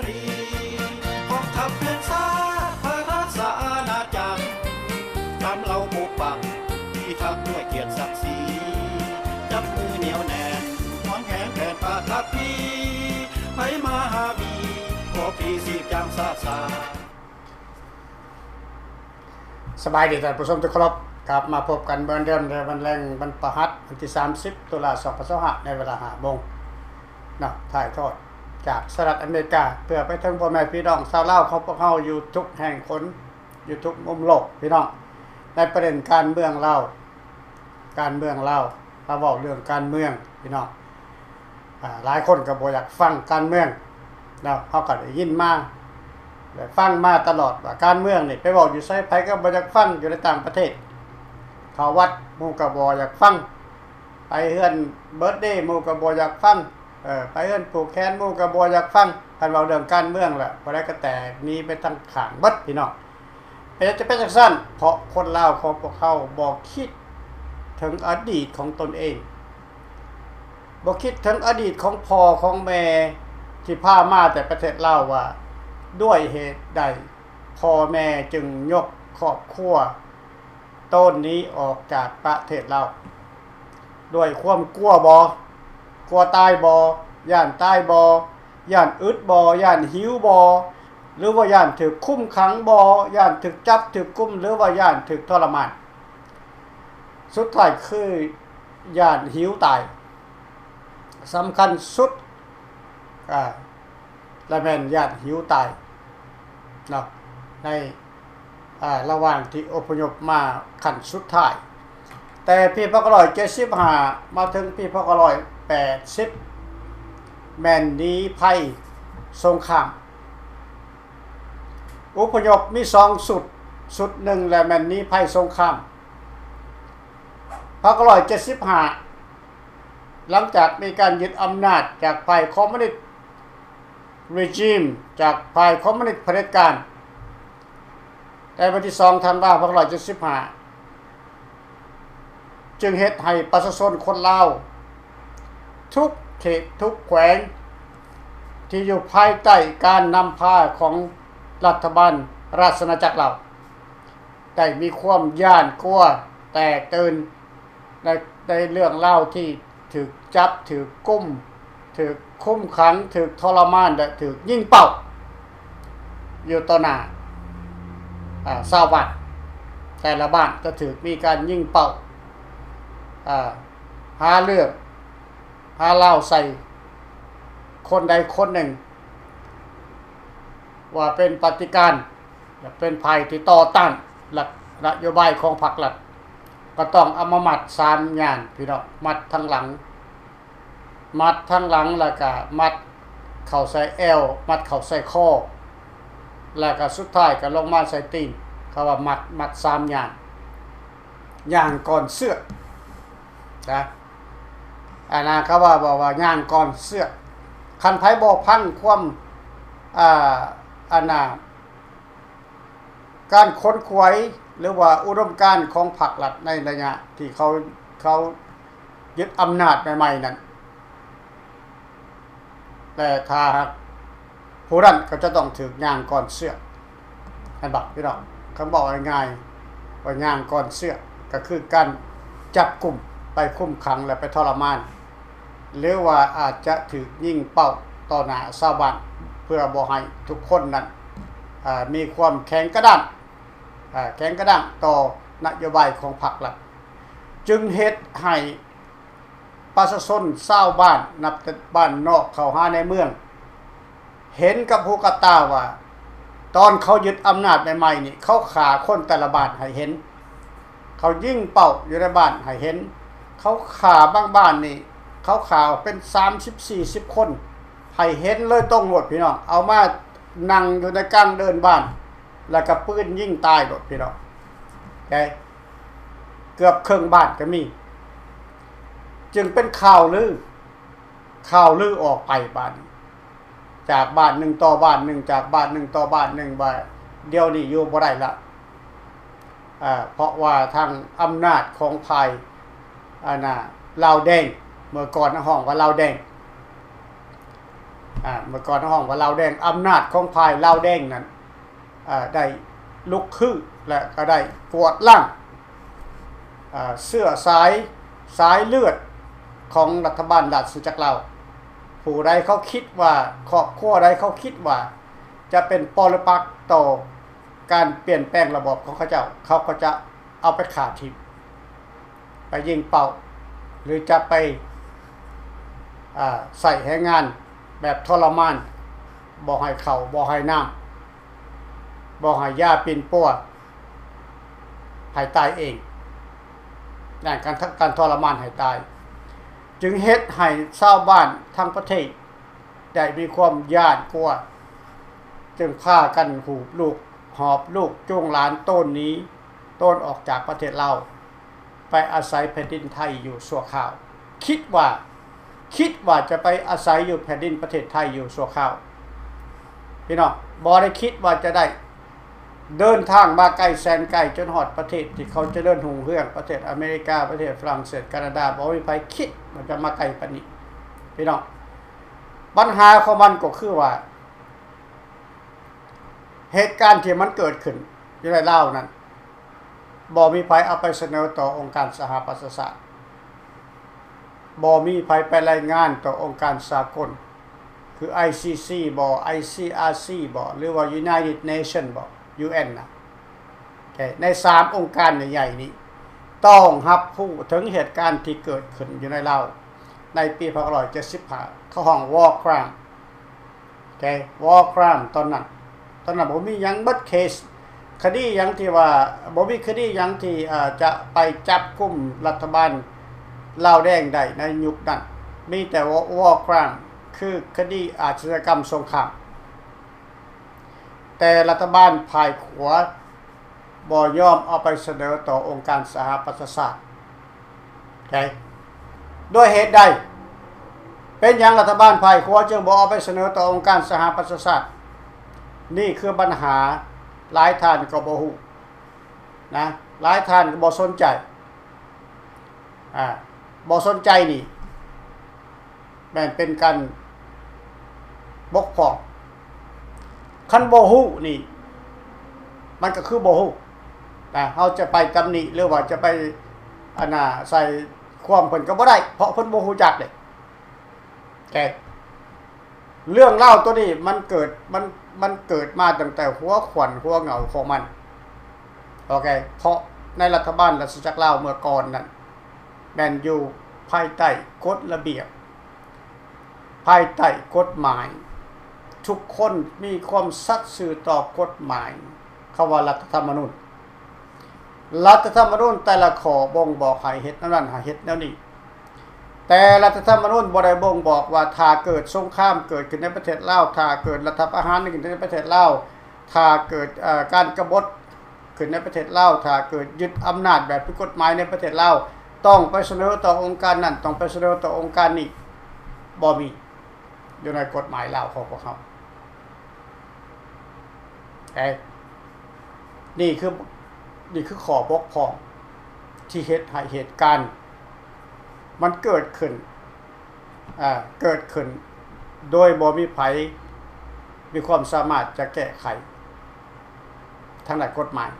รีกองทัพเพื่อนชาติพระราชอาณาจักรตามเราปกปักที่ทักด้วยเกียรติศักดิ์ศรีจับมือเหนียวแน่นหวงแหนแผ่นปาทัพพีไปมาหาบีขอพีสีจางซาซาสบายดีท่านผู้ชมทุกครับกลับมาพบกันเหมือนเดิมในวันแรงวันประหัสวันที่30ตุลาคม2025ในเวลา 5 โมงนะถ่ายทอดจากสหรัฐอเมริกาเพื่อไปถึงพ่อแม่พี่น้องชาวลาวเขาพวกเฮาอยู่ทุกแห่งคนอยู่ทุกมุมโลกพี่น้องในประเด็นการเมืองลาวถ้าบอกเรื่องการเมืองพี่น้องหลายคนก็บ่อยากฟังการเมืองนะเฮาก็ได้ยินมาได้ฟังมาตลอดว่าการเมืองนี่ไปบอกอยู่ไสไผก็บ่อยากฟังอยู่ในต่างประเทศเขาวัดหมู่ก็บ่อยากฟังไปเฮือนเบิร์ธเดย์หมู่ก็บ่อยากฟังไปเฮือนผูกแขนหมู่ก็บ่อยากฟังคันเว้าเรื่องการเมืองล่ะบ่ได้ก็แต่หนีไปทางข้างเบิดพี่น้องจะเป็นจังซั่นเพราะคนลาวของพวกเขาบ่คิดถึงอดีตของตนเองบ่คิดถึงอดีตของพ่อของแม่ที่พามาแต่ประเทศลาวว่าด้วยเหตุใดพ่อแม่จึงยกครอบครัวต้นนี้ออกจากประเทศลาวด้วยความกลัวบ่กลัวตายบ่ย่านตายบ่ย่านอึดบ่ย่านหิวบ่หรือว่าย่านถูกคุมขังบ่ย่านถูกจับถูกกุมหรือว่าย่านถูกทรมานสุดท้ายคือย่านหิวตายสำคัญสุดและแม่นย่านหิวตายเนาะในระหว่างที่อพยพมาขั้นสุดท้ายแต่ปี1975มาถึงปี1980แม่นหนีภัยสงครามอพยพมี2สุดหนึ่งและแม่นหนีภัยสงคราม1975หลังจากมีการยึดอำนาจจากฝ่ายคอมมิวนิสต์regime จากฝ่ายคอมมิวนิสต์เผด็จการในวันที่2ธันวาคม1975จึงเฮ็ดให้ประชาชนคนลาวทุกเขตทุกแขวงที่อยู่ภายใต้การนำพาของรัฐบาลราชอาณาจักรลาวได้มีความย้านกลัวแตกตื่นในเรื่องเล่าที่ถูกจับถูกกุมถูกคุมขังถูกทรมานและถูกยิงเป้าอยู่ต่อหน้าชาวบ้านแต่ละบ้านก็ถูกมีการยิงเป้าหาเรื่องหาเล่าใส่คนใดคนหนึ่งว่าเป็นปฏิการเป็นภัยที่ต่อต้านหลักนโยบายของพรรครัฐก็ต้องเอามามัด3อย่างพี่น้องมัดทั้งหลังแล้วก็มัดเข้าใส่เอวมัดเข้าใส่คอแล้วก็สุดท้ายก็ลงมาใส่ตีนเขาว่ามัด3อย่างก่อนเสื้อนะนะเขาว่าบอกว่าย่างก่อนเสื้อคันไผบ่พังความการค้นคว้าหรือว่าอุดมการณ์ของพรรครัฐในระยะที่เขายึดอำนาจใหม่ๆนั้นแต่ถ้าผู้นั้นก็จะต้องถูกย่างก่อนเสื้อให้บักพี่น้องเขาบอกง่ายๆว่าย่างก่อนเสื้อก็คือการจับกลุ่มไปคุมขังและไปทรมานหรือว่าอาจจะถูกยิงเป้าต่อหน้าชาวบ้านเพื่อบ่ให้ทุกคนนั้นมีความแข็งกระด้างต่อนโยบายของพรรครัฐจึงเฮ็ดให้ประชาชนชาวบ้านนับแต่บ้านนอกเข้าหาในเมืองเห็นกับหูกับตาว่าตอนเขายึดอำนาจใหม่ๆนี่เขาฆ่าคนแต่ละบ้านให้เห็นเขายิงเป้าอยู่ในบ้านให้เห็นเขาฆ่าบางบ้านนี่เขาฆ่าเป็น30-40คนให้เห็นเลยต้องหมดพี่น้องเอามานั่งอยู่ในกลางเดินบ้านแล้วก็ปืนยิงตายหมดพี่น้องโอเคเกือบครึ่งบ้านก็มีจึงเป็นข่าวลือออกไปบ้านจากบ้านหนึ่งต่อบ้านหนึ่งจากบ้านหนึ่งต่อบ้านหนึ่งว่าเดี๋ยวนี้อยู่บ่ได้ละเพราะว่าทางอำนาจของภายลาวแดงเมื่อก่อนห้องว่าลาวแดง เมื่อก่อนห้องว่าลาวแดงอำนาจของพายลาวแดงนั้นได้ลุกขึ้นและก็ได้กวดล้างเสื้อสายเลือดของรัฐบาลราชจักรลาวผู้ใดเขาคิดว่าครอบครัวใดเขาคิดว่าจะเป็นปรปักษ์ต่อการเปลี่ยนแปลงระบบของเขาเจ้าเขาก็จะเอาไปขาดทิพย์ไปยิงเป่าหรือจะไปใส่ให้งานแบบทรมานบ่ให้เขาบ่ให้น้ำบ่ให้ยาปินปัวให้ตายเองนั่นการทรมานให้ตายจึงเฮ็ดให้ชาวบ้านทั้งประเทศได้มีความย่านกลัวจึงพากันหูบลูกหอบลูกจูงหลานต้นนี้ต้นออกจากประเทศเราไปอาศัยแผ่นดินไทยอยู่ชั่วคราวคิดว่าจะไปอาศัยอยู่แผ่นดินประเทศไทยอยู่ชั่วคราวพี่น้องบ่ได้คิดว่าจะได้เดินทางมาไกลแสนไกลจนฮอดประเทศที่เขาจะเดินหุ่งเรื่องประเทศอเมริกาประเทศฝรั่งเศสแคนาดาบ่มีใครคิดมันจะมาไกลปานนี้พี่น้องปัญหาของมันก็คือว่าเหตุการณ์ที่มันเกิดขึ้นอยู่ในลาวนั้นบ่มีไผเอาไปเสนอต่อองค์การสหประชาชาติบ่มีไผไปรายงานต่อองค์การสากลคือ ICC บ่ ICRC บ่หรือว่า United Nation บ่ UN นะใน3องค์การใหญ่ๆนี้ต้องรับผู้ถึงเหตุการณ์ที่เกิดขึ้นอยู่ในลาวในปี1975เขาห้อง War Crime War Crime ตอนนั้นบ่มีหยังเบิดเคสคดีหยังที่ว่าบ่มีคดีหยังที่จะไปจับกุมรัฐบาลลาวแดงได้ในยุคนั้นมีแต่ War Crime คือคดีอาชญากรรมสงครามแต่รัฐบาลภายขวาบ่ยอมเอาไปเสนอต่อองค์การสหประชาชาติด้วยเหตุใดเป็นหยังรัฐบาลภายขวาจึงบ่เอาไปเสนอต่อองค์การสหประชาชาตินี่คือปัญหาหลายท่านก็บ่ฮู้นะหลายท่านก็บ่สนใจบ่สนใจนี่แม่นเป็นการบกพร่องคันบ่ฮู้นี่มันก็คือบ่ฮู้นะเฮาจะไปตำหนิหรือว่าจะไปใส่ความเพิ่นก็บ่ได้เพราะเพิ่นบ่ฮู้จักเด้เรื่องเล่าตัวนี้มันเกิดมาตั้งแต่หัวขวัญหัวเหงาของมันเพราะในรัฐบาลราชจักรลาวเมื่อก่อนนั้นแม่นอยู่ภายใต้กฎระเบียบภายใต้กฎหมายทุกคนมีความสัตย์ซื่อต่อกฎหมายคำว่ารัฐธรรมนูญแต่ละข้อบ่งบอกให้เฮ็ดนั้นให้เฮ็ดแนวนี้แต่รัฐธรรมนูญบ่ได้บ่งบอกว่าถ้าเกิดสงครามเกิดขึ้นในประเทศลาวถ้าเกิดรัฐประหารขึ้นในประเทศลาวถ้าเกิดการกบฏขึ้นในประเทศลาวถ้าเกิดยึดอำนาจแบบผิดกฎหมายในประเทศลาวต้องไปเสนอต่อองค์การนั้นต้องไปเสนอต่อองค์การนี้บ่มีอยู่ในกฎหมายลาวของพวกเขานี่คือข้อบกพร่องที่เฮ็ดให้เหตุการณ์มันเกิดขึ้นโดยบ่มีไผมีความสามารถจะแก้ไขทางด้านกฎหมาย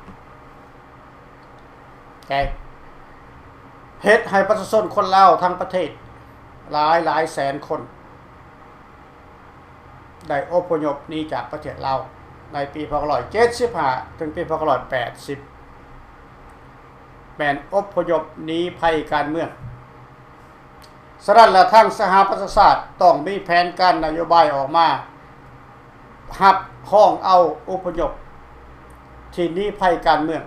เฮ็ดให้ประชาชนคนลาวทั้งประเทศหลายแสนคนได้อพยพหนีจากประเทศลาวในปี1975ถึงปี1980แม่นอพยพหนีภัยการเมืองฉะนั้นแล้วทางสหประชาชาติต้องมีแผนการนโยบายออกมารับห้องเอาอพยพที่หนีภัยการเมือง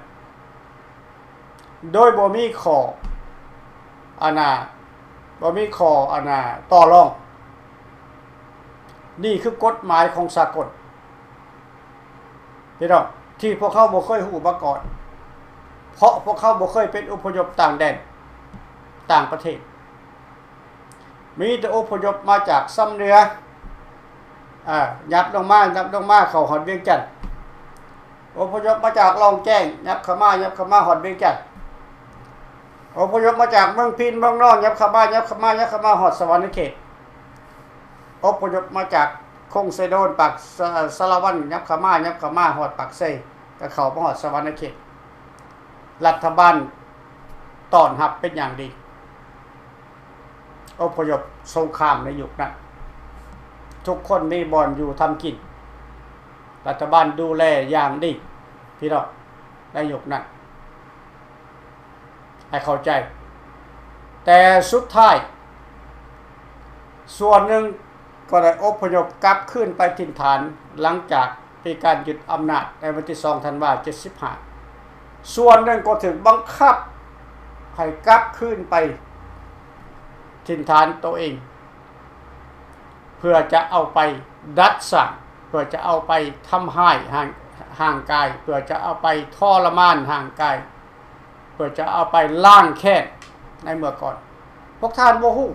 โดยบ่มีข้อต่อรองนี่คือกฎหมายของสากลพี่น้องที่พวกเขาบ่เคยรู้มาก่อนเพราะพวกเขาบ่เคยเป็นอพยพต่างแดนต่างประเทศมีแต่อพยพมาจากซ้ำเหนือยับลงมาเข้าหอดเวียงจันทน์อพยพมาจากลองแจ้งยับเข้ามาหอดเวียงจันทน์อพยพมาจากเมืองพินเมืองนอกยับเข้ามาหอดสวรรค์เขตอพยพมาจาก คงไซโดนปากสารวันยับขามาหอดปากเซก็เข้ามาหอดสวรรค์เขตรัฐบาลต้อนรับเป็นอย่างดีอพยพสงครามในยุคนั้นทุกคนมีบ่อนอยู่ทำกินรัฐบาลดูแลอย่างดีพี่น้องในยุคนั้นให้เข้าใจแต่สุดท้ายส่วนหนึ่งก็ได้อพยพกลับขึ้นไปถิ่นฐานหลังจากมีการยึดอำนาจในวันที่2 ธันวาคม 75ส่วนหนึ่งก็ถึงบังคับให้กลับขึ้นไปถิ่นฐานตัวเองเพื่อจะเอาไปดัดสั่งเพื่อจะเอาไปทำให้ห่างกายเพื่อจะเอาไปทรมานห่างกายเพื่อจะเอาไปล้างแค้นในเมื่อก่อนพวกท่านบ่ฮู้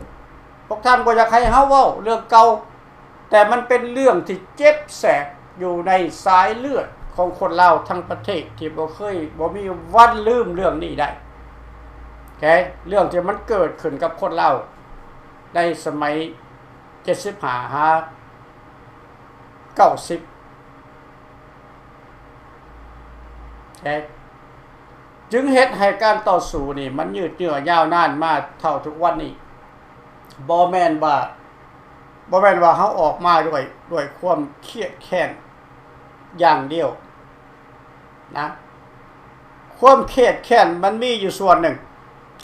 พวกท่านบ่อยากให้เฮาเว้าเรื่องเก่าแต่มันเป็นเรื่องที่เจ็บแสบอยู่ในสายเลือดของคนลาวทั้งประเทศที่บ่มีวันลืมเรื่องนี้ได้โอเคเรื่องที่มันเกิดขึ้นกับคนลาวในสมัย75 90โอเคจึงเฮ็ดให้การต่อสู้นี่มันยืดเยื้อยาวนานมาเท่าทุกวันนี้บ่แม่นว่าเฮาออกมาด้วยความเครียดแค้นอย่างเดียวนะความเครียดแค้นมันมีอยู่ส่วนหนึ่ง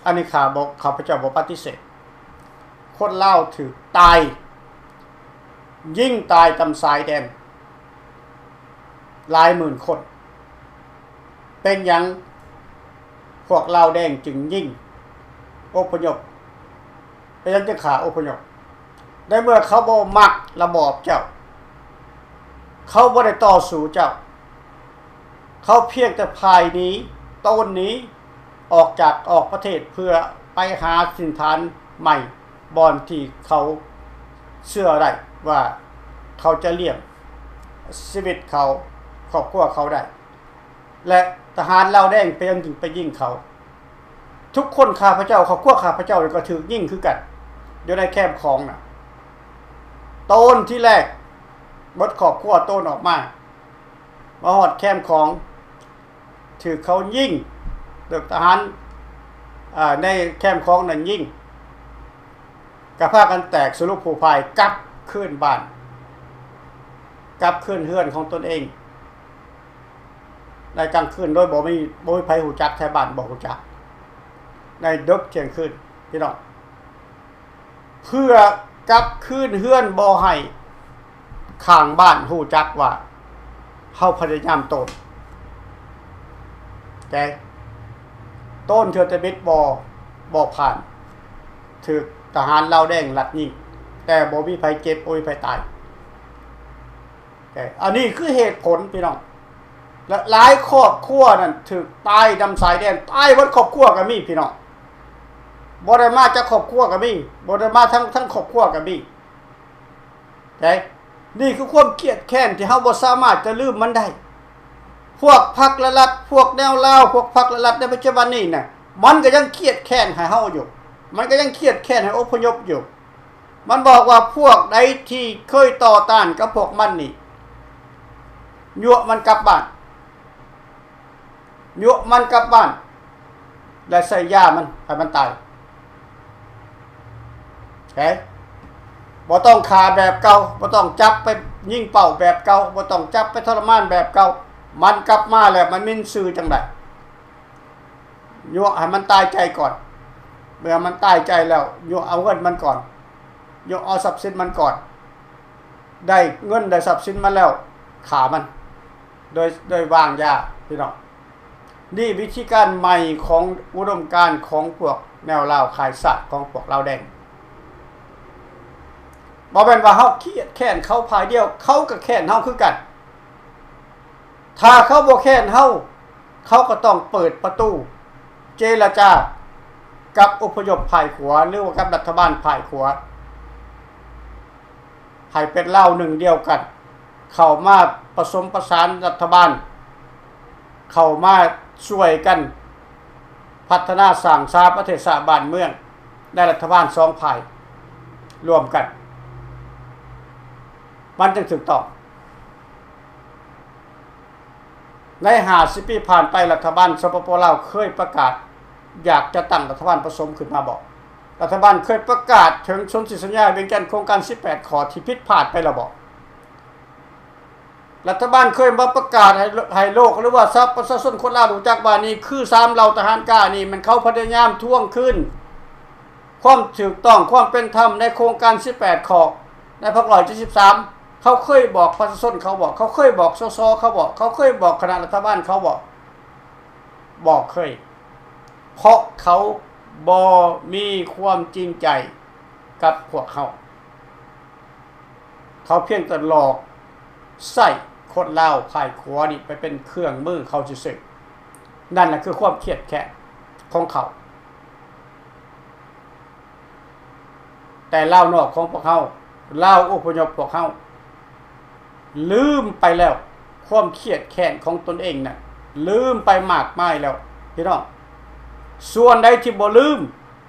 อันนี้ข้าพเจ้าบ่ปฏิเสธคนลาวถูกตายยิ่งตายตำสายแดนหลายหมื่นคนเป็นหยังพวกลาวแดงจึงยิ่งอพยพเป็นหยังจึงขาอพยพได้เมื่อเขาบ่มักระบอบเจ้าเขาบ่ได้ต่อสู้เจ้าเขาเพียงแต่พายนี้ต้นนี้ออกประเทศเพื่อไปหาถิ่นฐานใหม่บ่อนที่เขาเชื่อได้ว่าเขาจะเลี้ยงชีวิตเขาครอบครัวเขาได้และทหารลาวแดงไปยังถึงไปยิงเขาทุกคนข้าพเจ้าครอบครัวข้าพเจ้าก็ถูกยิงคือกันอยู่ในแคมป์ของน่ะต้นที่แรกบดครอบครัวต้นออกมาฮอดแคมป์ของถือเขายิงเด็กทหารในแคมป์ของนั้นยิงกระพากันแตกสรุปผู้ภัยกลับขึ้นบ้านกลับขึ้นเฮือนของตนเองในกลางคืนโดยบ่มีไผหูจักแถวบ้านบ่หูจักในดึกเที่ยงคืนพี่น้องเพื่อกลับคืนเฮือนบ่ให้ข้างบ้านหูจักว่าเฮาพยายามโตนแกต้นเทือตะบิดบ่ผ่านถูกทหารลาวแดงลัดยิงแต่บ่มีไผเจ็บบ่มีไผตายอันนี้คือเหตุผลพี่น้องและหลายครอบครัวนั่นถูกตายดำสายแดนตายวัดครอบครัวก็มีพี่น้องบ่ได้มาจากครอบครัวก็มีบ่ได้มาทั้งครอบครัวก็มีนี่คือความเครียดแค้นที่เฮาบ่สามารถจะลืมมันได้พวกพรรคละรัฐพวกแนวลาวพวกพรรคละรัฐในปัจจุบันนี้น่ะมันก็ยังเครียดแค้นให้เฮาอยู่มันก็ยังเครียดแค้นให้อพยพอยู่มันบอกว่าพวกใดที่เคยต่อต้านกับพวกมันนี่ยั่วมันกลับบ้านและใส่ยามันให้มันตายบ่ต้องฆ่าแบบเก่าบ่ต้องจับไปยิงเป้าแบบเก่าบ่ต้องจับไปทรมานแบบเก่ามันกลับมาแล้วมันมีซื่อจังได๋ยั่วให้มันตายใจก่อนเมื่อมันตายใจแล้วยั่วเอาเงินมันก่อนยั่วเอาทรัพย์สินมันก่อนได้เงินได้ทรัพย์สินมาแล้วฆ่ามันโดยวางยาพี่น้องนี่วิธีการใหม่ของอุดมการณ์ของพวกแนวลาวขายสัตว์ของพวกลาวแดงบ่แม่นว่าเฮาเครียดแค้นเขาภายเดียวเขาก็แค้นเฮาคือกันถ้าเขาบ่แค้นเฮาเขาก็ต้องเปิดประตูเจรจากับอพยพภายขวาหรือว่ากับรัฐบาลภายขวาให้เป็นลาวหนึ่งเดียวกันเข้ามาผสมประสานรัฐบาลเข้ามาช่วยกันพัฒนาสร้างสาประเทศชาติบ้านเมืองได้รัฐบาล2ฝ่ายรวมกัน มันจึงถูกต้องใน50 ปีผ่านไปรัฐบาลสปป.ลาวเคยประกาศอยากจะตั้งรัฐบาลผสมขึ้นมาบอกรัฐบาลเคยประกาศถึงสนธิสัญญาเวียงจันทน์โครงการ18ข้อที่ผิดพลาดไปแล้วบอกรัฐบาลเคยมาประกาศให้โลกหรือว่าประชาชนคนลาวรู้จักว่านี่คือ3เหล่าทหารกล้านี่มันเขาพยายามทวงคืนความถูกต้องความเป็นธรรมในโครงการ18ข้อในพรรค173เขาเคยบอกประชาชนเขาบอกเขาเคยบอกสสเขาบอกเขาเคยบอกคณะรัฐบาลเขาบอกเคยเพราะเขาบ่มีความจริงใจกับพวกเขาเพียงแต่หลอกใส่คนลาวภายขวานี่ไปเป็นเครื่องมือเขาซื่อๆนั่นแหละคือความเครียดแค้นของเขาแต่ลาวนอกของพวกเขาลาวอพยพพวกเขาลืมไปแล้วความเครียดแค้นของตนเองน่ะลืมไปมากมายแล้วพี่น้องส่วนใดที่บ่ลืม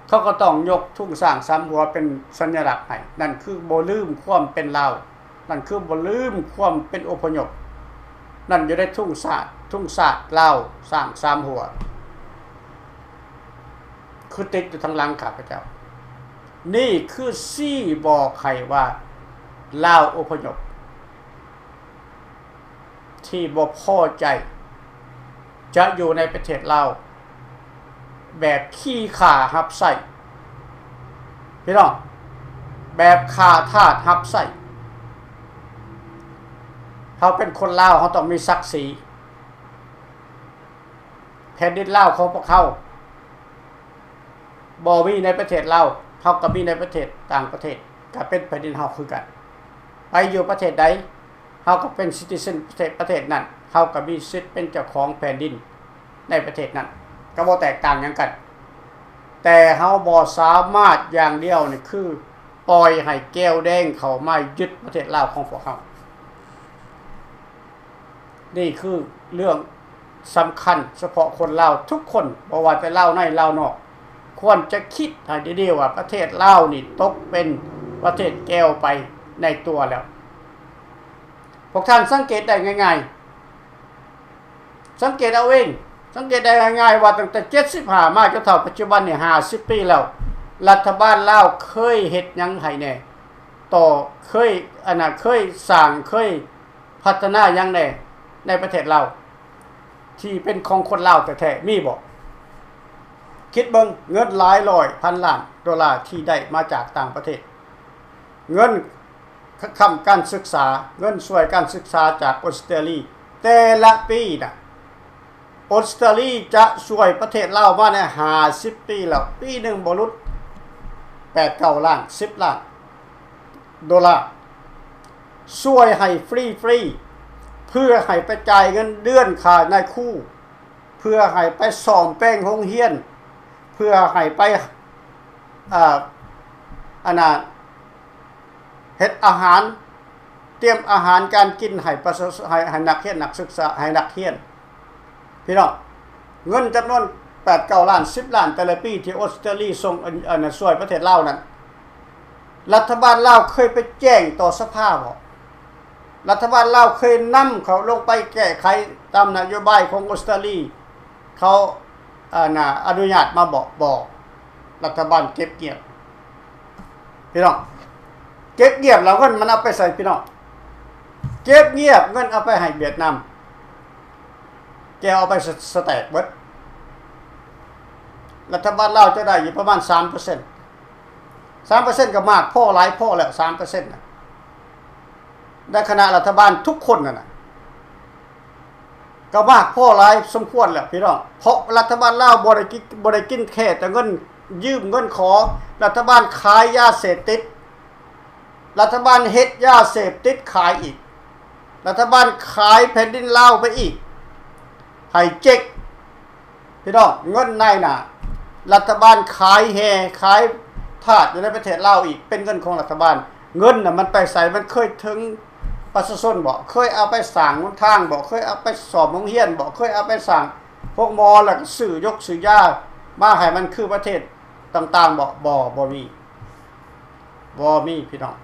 เขาก็ต้องยกทุ่งสร้าง3หัวเป็นสัญลักษณ์ให้นั่นคือบ่ลืมความเป็นลาวนั่นคือบ่ลืมความเป็นอพยพนั่นอยู่ในทุ่งศาสตร์ลาวสร้าง3หัวคือติดอยู่ทางหลังข้าพเจ้านี่คือซี่บอกใครว่าลาวอพยพที่บ่พอใจจะอยู่ในประเทศลาวแบบขี้ข่าหับใส่พี่น้องแบบข่าทาสหับใส่เขาเป็นคนลาวเขาต้องมีศักดิ์ศรีแผ่นดินลาวของพวกเขาบ่มีในประเทศลาวเขาก็มีในประเทศต่างประเทศก็เป็นแผ่นดินเฮาคือกันไปอยู่ประเทศใดเขาก็เป็นซิติเซนประเทศนั้นเขาก็มีสิทธิ์เป็นเจ้าของแผ่นดินในประเทศนั้นก็บ่แตกต่างอย่างกันแต่เฮาบ่สามารถอย่างเดียวนี่คือปล่อยให้แก้วแดงเข้ามายึดประเทศลาวของพวกเขานี่คือเรื่องสำคัญเฉพาะคนลาวทุกคนบ่ว่าแต่ลาวในลาวนอกควรจะคิดให้ดีๆว่าประเทศลาวนี่ตกเป็นประเทศแก้วไปในตัวแล้วพวกท่านสังเกตได้ง่ายๆสังเกตเอาเองสังเกตได้ง่ายๆว่าตั้งแต่75มาจนถึงปัจจุบันนี่50 ปีแล้วรัฐบาลลาวเคยเฮ็ดหยังให้แน่ต่อเคยสร้างเคยพัฒนาหยังแน่ในประเทศลาวที่เป็นของคนลาวแท้ๆมีบ่คิดเบิ่งเงินหลายร้อยพันล้านดอลลาร์ที่ได้มาจากต่างประเทศเงินค้ำการศึกษาเงินช่วยการศึกษาจากออสเตรเลียแต่ละปีน่ะออสเตรเลียจะช่วยประเทศลาวมาเนี่ย50 ปีแล้วปีหนึ่งบ่หลุด8-9 ล้าน10 ล้านดอลลาร์ช่วยให้ฟรีเพื่อให้ไปจ่ายเงินเดือนค่านายครูเพื่อให้ไปซ่อมแป้งโรงเรียนเพื่อให้ไปเฮ็ดอาหารเตรียมอาหารการกินให้นักเรียนนักศึกษาให้นักเรียนพี่น้องเงินจำนวน8-9 ล้าน10 ล้านแต่ละปีที่ออสเตรเลียส่งช่วยประเทศลาวนั้นรัฐบาลลาวเคยไปแจ้งต่อสภาบ่รัฐบาลลาวเคยนำเขาลงไปแก้ไขตามนโยบายของออสเตรเลียเขาอนุญาตมาบอกรัฐบาลเก็บเงียบพี่น้องเก็บเงียบแล้วเงินมันเอาไปใส่พี่น้องเก็บเงียบเงินเอาไปให้เวียดนามแกเอาไปสแต็กเบิดรัฐบาลลาวจะได้อยู่ประมาณ 3% 3% ก็มากพ่อหลายพ่อแล้ว 3% น่ะได้คณะรัฐบาลทุกคนน่ะก็มากพ่อหลายสมควรแล้วพี่น้องเพราะรัฐบาลลาวบ่ได้กินแค่แต่เงินยืมเงินขอรัฐบาลขายยาเสพติดรัฐบาลเฮ็ดยาเสพติดขายอีกรัฐบาลขายแผ่นดินลาวไปอีกให้เจ๊กพี่น้องเงินในน่ะรัฐบาลขายแห่ขายทาสอยู่ในประเทศลาวอีกเป็นเงินของรัฐบาลเงินน่ะมันไปใส่มันเคยถึงประชาชนบ่เคยเอาไปสร้างหนทางบ่เคยเอาไปสอบโรงเรียนบ่เคยเอาไปสร้างพวกมอแล้วก็ซื้อยกซื้อยามาให้มันคือประเทศต่างๆบ่มีพี่น้อง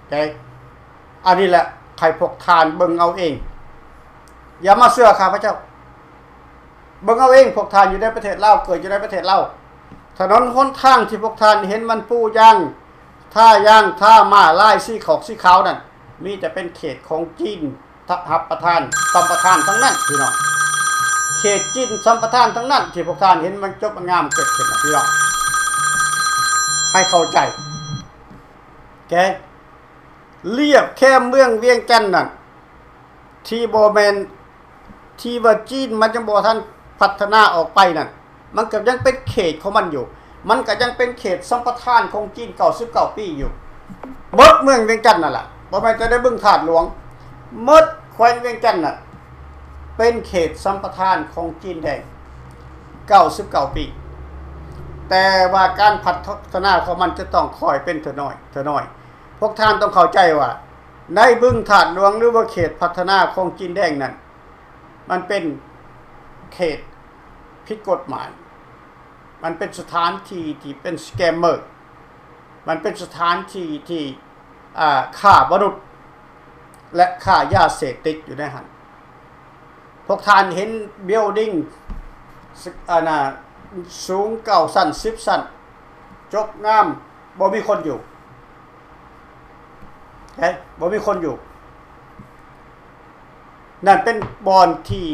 แกอันนี้แหละใครพวกทานเบิ่งเอาเองอย่ามาเชื่อข้าพเจ้าเบิ่งเอาเองพวกทานอยู่ในประเทศลาวเกิดอยู่ในประเทศลาวถนนหนทางที่พวกทานเห็นมันปูย่างท่าย่างท่าม้าลายสีขอกสีขาวนั่นมีแต่เป็นเขตของจีนทับประทานสัมปทานทั้งนั้นพี่น้องเขตจีนสัมปทานทั้งนั้นที่พวกทานเห็นมันจบมันงามเกิดขึ้นนะพี่น้องให้เข้าใจแกเรียบแค่เมืองเวียงจันทน์นั่นที่บ่แม่นที่ว่าจีนมันจังบ่ทันพัฒนาออกไปนั่นมันก็ยังเป็นเขตของมันอยู่มันก็ยังเป็นเขตสัมปทานของจีน99ปีอยู่หมดเมืองเวียงจันทน์นั่นล่ะบ่แม่นจะได้บึงถาดหลวงหมดแขวงเวียงจันทน์น่ะเป็นเขตสัมปทานของจีนแดง99ปีแต่ว่าการพัฒนาของมันจะต้องค่อยเป็นเถอะน้อยพวกท่านต้องเข้าใจว่าในบึงถาดหลวงหรือว่าเขตพัฒนาของจีนแดงนั้นมันเป็นเขตผิดกฎหมายมันเป็นสถานที่ที่เป็นสแกมเมอร์มันเป็นสถานที่ที่ฆ่ามนุษย์และฆ่ายาเสพติดอยู่ในหันพวกท่านเห็นบิลดิ้งสูง9 ชั้น10 ชั้นจบงามบ่มีคนอยู่บ่มีคนอยู่นั่นเป็นบอนที่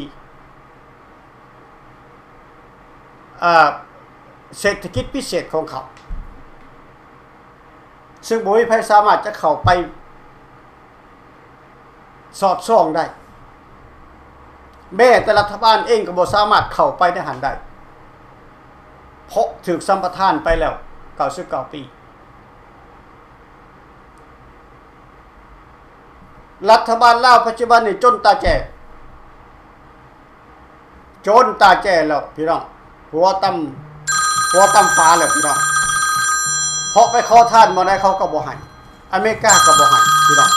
เศรษฐกิจพิเศษของเขาซึ่งบ่มีใครสามารถจะเข้าไปสอดส่องได้แม้แต่รัฐบาลเองก็บ่สามารถเข้าไปในหันได้เพราะถูกสัมปทานไปแล้ว99ปีรัฐบาลลาวปัจจุบันนี่จนตาแก่แล้วพี่น้องหัวตำฟ้าแล้วพี่น้องเพราะไปขอทานมาได้เขาก็บ่ให้อเมริกาก็บ่ให้พี่น้อง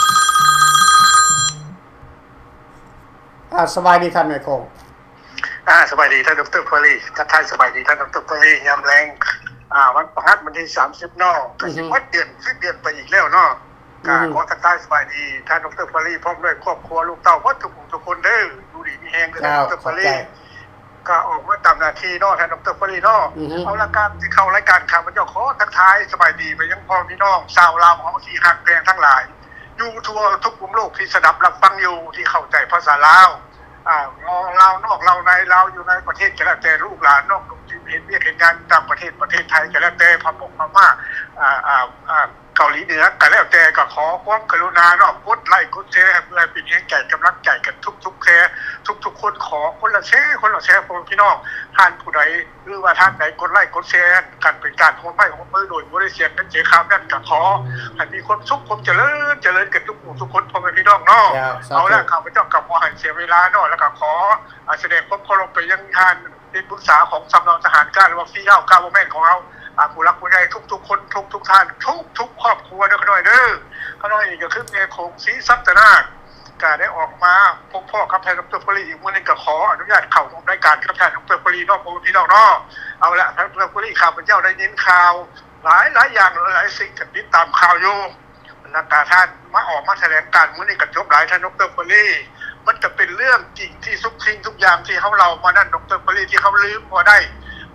สบายดีท่านแม่คงสบายดีท่านดร.พอลลี่ทักทายสบายดีท่านดร.พอลลี่ยามแรงวันประหัสวันที่30นอกก็สิวัดเดือนไปอีกแล้วเนาะขอทักทายสบายดีท่านดร.พอลลี่พร้อมด้วยครอบครัวลูกเต้าวัดทุกคนเด้อดูดีมีแฮงกันท่านดร.พอลลี่ก็ออกมาตามหน้าที่เนาะท่านดร.พอลลี่เนาะเอาละการที่เข้ารายการข้าพเจ้าขอทักทายสบายดีไปยังพ่อพี่น้องชาวลาวของที่ฮักแพงทั้งหลายอยู่ทั่วทุกมุมโลกที่สดับรับฟังอยู่ที่เข้าใจภาษาลาวเรานอกเราในเราอยู่ในประเทศก็แล้วแต่ลูกหลานนอกที่เห็นเห็นงานต่างประเทศไทยก็แล้วแต่พม่าเกาหลีเหนือก็แล้วแต่ก็ขอความกรุณาเนาะกดไลค์กดแชร์เพื่อเป็นแรงใจกำลังใจกันทุกแชร์ทุกคนขอคนละแชร์พี่น้องท่านผู้ใดหรือว่าท่านใดกดไลค์กดแชร์กันเป็นการโฮมไม้โฮมมือโดยบริเสียงนั้นเสียข่าวนั่นก็ขอให้มีความสุขความเจริญกันทุกคนพ่อแม่พี่น้องเนาะเอาละข้าพเจ้ากับบ่ให้เสียเวลาเนาะแล้วก็ขอแสดงความเคารพไปยังท่านที่ปรึกษาของสำนักทหารการหรือว่าFIAO Governmentของเราผู้รักผู้ใหญ่ทุกคนทุกท่านทุกครอบครัวเด้อขน้อยเด้อขน้อยก็คือแม่คงศรีทรัพย์นาคก็ได้ออกมาพบพ่อกับท่านดร.พอลลี่อีกมื้อนึงก็ขออนุญาตเข้าร่วมรายการกับท่านดร.พอลลี่เนาะพี่น้องเนาะเอาละท่านดร.พอลลี่ข้าพเจ้าได้ยินข่าวหลายอย่างหลายสิ่งติดตามข่าวอยู่นักการท่านมาออกมาแถลงการมื้อนี้ก็จบหลายท่านดร.พอลลี่มันจะเป็นเรื่องจริงที่ทุกอย่างที่เรามานั่นดร.พอลลี่ที่เขาลืมบ่ได้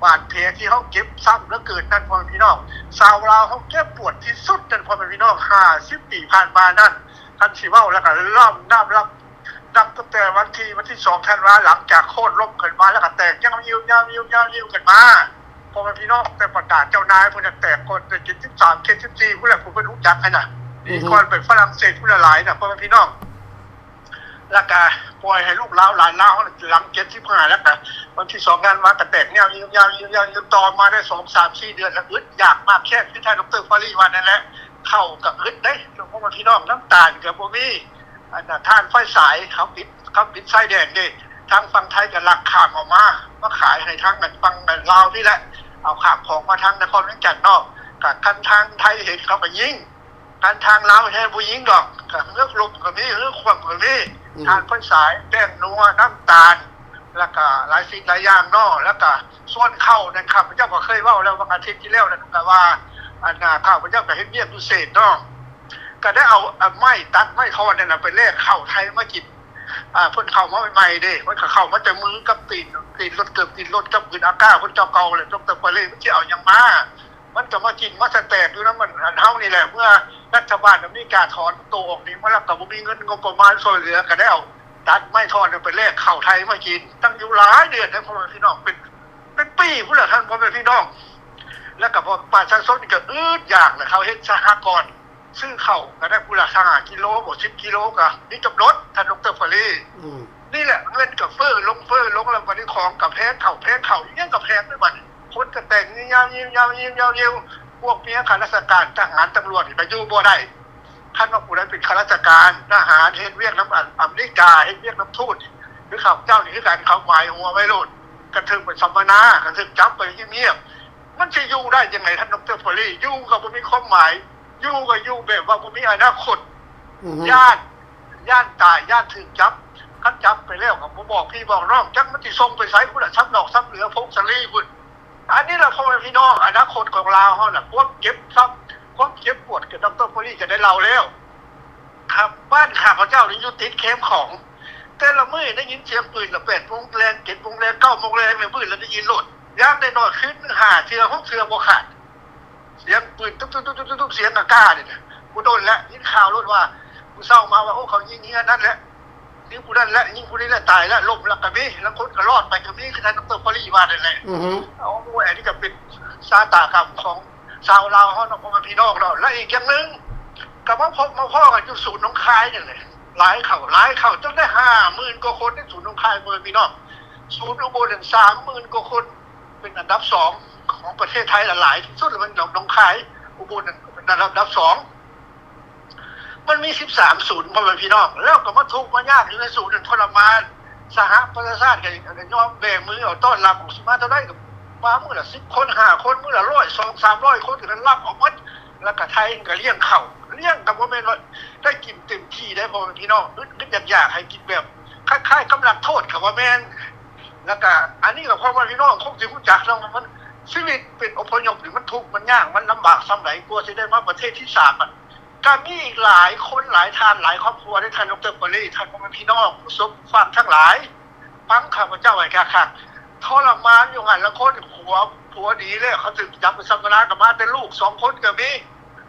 บาดแผลที่เขาเก็บซ้ำแล้วเกิดนั่นพ่อพี่น้องชาวลาวเขาเก็บปวดที่สุดนั่นพ่อพี่น้อง50 ปีผ่านมานั่นท่านสิเว้าแล้วก็น้ำรับตั้งแต่วันที่2ธันวาคมหลังจากโค่นล้มขึ้นมาแล้วก็แตกยังยิ้วกันมาพ่อพี่น้องแต่ประกาศเจ้านายเพิ่นแตกคนใน73 74ผู้แหละผู้เพิ่นรู้จักให้น่ะนี่ก่อนไปฝรั่งเศสผู้หลายน่ะพ่อพี่น้องแล้วก็ปล่อยให้ลูกหลานหลัง75แล้วก็วันที่2งานมากระแตกแนวยาวต่อมาได้2 3 4เดือนแล้วอึดอยากมากแค่ที่ท่านดร.พอลลี่ว่านั่นแหละเข้ากับอึดได้เพราะว่าพี่น้องน้ำตาลกับบ่มีท่านไฟสายเขาปิดไส้แดงดิทางฝั่งไทยก็ลักข้ามออกมาขายให้ทางนั้นฝั่งลาวนี่แหละเอาข้ามของมาทางนครเวียงจันทน์เนาะกับคันทางไทยเห็นเขาก็ยิงคันทางลาวแท้บ่ยิงดอกก็เลือกลมก็มีเลือกความก็มีทานไฟสายแป้งนัวน้ำตาลแล้วก็หลายสิ่งหลายอย่างเนาะแล้วก็ส่วนเข้านั่นครับพระเจ้าก็เคยเว้าแล้ววันอาทิตย์ที่แล้วนั่นก็ว่าข้าวพระเจ้าก็เฮ็ดเวียกพิเศษเนาะ ก็ได้เอาไม้ตัดไม้ทอดนั่นน่ะไปแลกข้าวไทยมากินเพิ่นเข้ามาใหม่ๆเด้เพิ่นก็เข้ามาแต่มือกับตีนรถเกือบตีนรถกับปืนอากาศเพิ่นเจ้าเก่าเลยดร.ปรีมันสิเอาหยังมามันก็มากินมาสแตกอยู่นำมันเฮานี่แหละเมื่อรัฐบาลอเมริกาถอนตัวออกนี่มาแล้วก็บ่มีเงินงบประมาณช่วยเหลือก็ได้เอาตัดไม้ทอดไปแลกข้าวไทยมากินตั้งอยู่หลายเดือนนะพ่อแม่พี่น้องเป็นปีพุ่นล่ะท่านพ่อแม่พี่น้องแล้วก็พอประชาชนก็อยากเลยเขาเฮ็ดสหกรณ์ซื้อข้าวก็ได้พุ่นละ5กิโลบ่10กิโลก็นี่จบรถท่านดร.ปรีนี่แหละเงินกับเฟ้อลงแล้วบัดนี้ของกับแพงข้าวยังกับแพงด้วยบัดคนก็แต่งยาวพวกเมียข้าราชการทหารตำรวจก็อยู่บ่ได้ท่านว่าผู้ใดเป็นข้าราชการทหารเฮ็ดเวียกน้ำอเมริกาเฮ็ดเวียกน้ำทูตหรือข้าเจ้านี่คือการเขาหมายหัวไว้โลดกระทึกไปสัมมนากระทึกจับไปเงียบมันจะอยู่ได้ยังไงท่านดร.ปรีอยู่ก็บ่มีความหมายอยู่ก็อยู่แบบว่าบ่มีอนาคตย่านตายย่านถึงจับคันจับไปแล้วก็บ่บอกพี่บอกน้องจักมันสิส่งไปไสพุ่นน่ะซับดอกซับเหลือพกสลีพุ่นอันนี้ล่ะพ่อแม่พี่น้องอนาคตของลาวเฮาน่ะความเจ็บซ้ำความเจ็บปวดกับดร.ปรีจะได้เล่าแล้วครับบ้านข้าพเจ้านี่อยู่ติดเข้มของแต่ละมื้อได้ยินเสียงปืนละ8:00 น 7:00 น 9:00 นเลยมื้อแล้วได้ยินโลดยามได้น้อยขึ้น5เทื่อ6เทื่อบ่ขาดเสียงปืนตุ๊บๆๆๆเสียงอากาศนี่กูโดนแล้วยินข่าวโลดว่ากูเศร้ามาว่าโอ้เขายิงเฮียนั่นแหละยิงผู้นั้นและยิงผู้นี้แล้วตายแล้วล้มแล้วก็มีแล้วคนก็รอดไปก็มีคือท่านดร.ปรีว่านั่นแหละเอาอันนี้ก็เป็นชะตากรรมของชาวลาวเฮาเนาะพ่อแม่พี่น้องเนาะและอีกอย่างนึงก็มาพบมาพ่อกันอยู่ศูนย์หนองคายนี่แหละหลายเข้าจนได้ 50,000 กว่าคนในศูนย์หนองคายพ่อแม่พี่น้องศูนย์อุบลนั่น 30,000 กว่าคนเป็นอันดับ2ของประเทศไทยหลายที่สุดมันหนองคายอุบลนั่นเป็นอันดับ2มันมี13ศูนย์พ่อแม่พี่น้องแล้วก็มาทุกข์มายากอยู่ในศูนย์นั้นทรมานสหประชาชาติก็ยอมแบมือเอาต้อนรับสิมาเท่าใดก็มามื้อละ10คน5คนมื้อละ100 200 300คนถึงนั้นรับเอาหมดแล้วก็ไทยก็เลี้ยงข้าวเลี้ยงก็บ่แม่นว่าได้กินเต็มที่ได้พ่อแม่พี่น้องนึกอยากให้กินแบบคล้ายๆกำลังโทษก็ว่าแม่นแล้วก็อันนี้ก็พ่อแม่พี่น้องคงสิรู้จักแล้วมันชีวิตเป็นอพยพนี่มันทุกข์มันยากมันลำบากส่ำไหนกลัวสิได้มาประเทศที่3อ่ะก็มีอีกหลายคนหลายท่านหลายครอบครัวได้ท่านดร.ปรีท่านพ่อแม่พี่น้องผู้ชมฟังทั้งหลายฟังข้าพเจ้าไว้ค่ะทรมานอยู่หั่นละคนผัวดีเลยเขาถึงจับไปสัมมนากับมาแต่ลูก2คนก็มี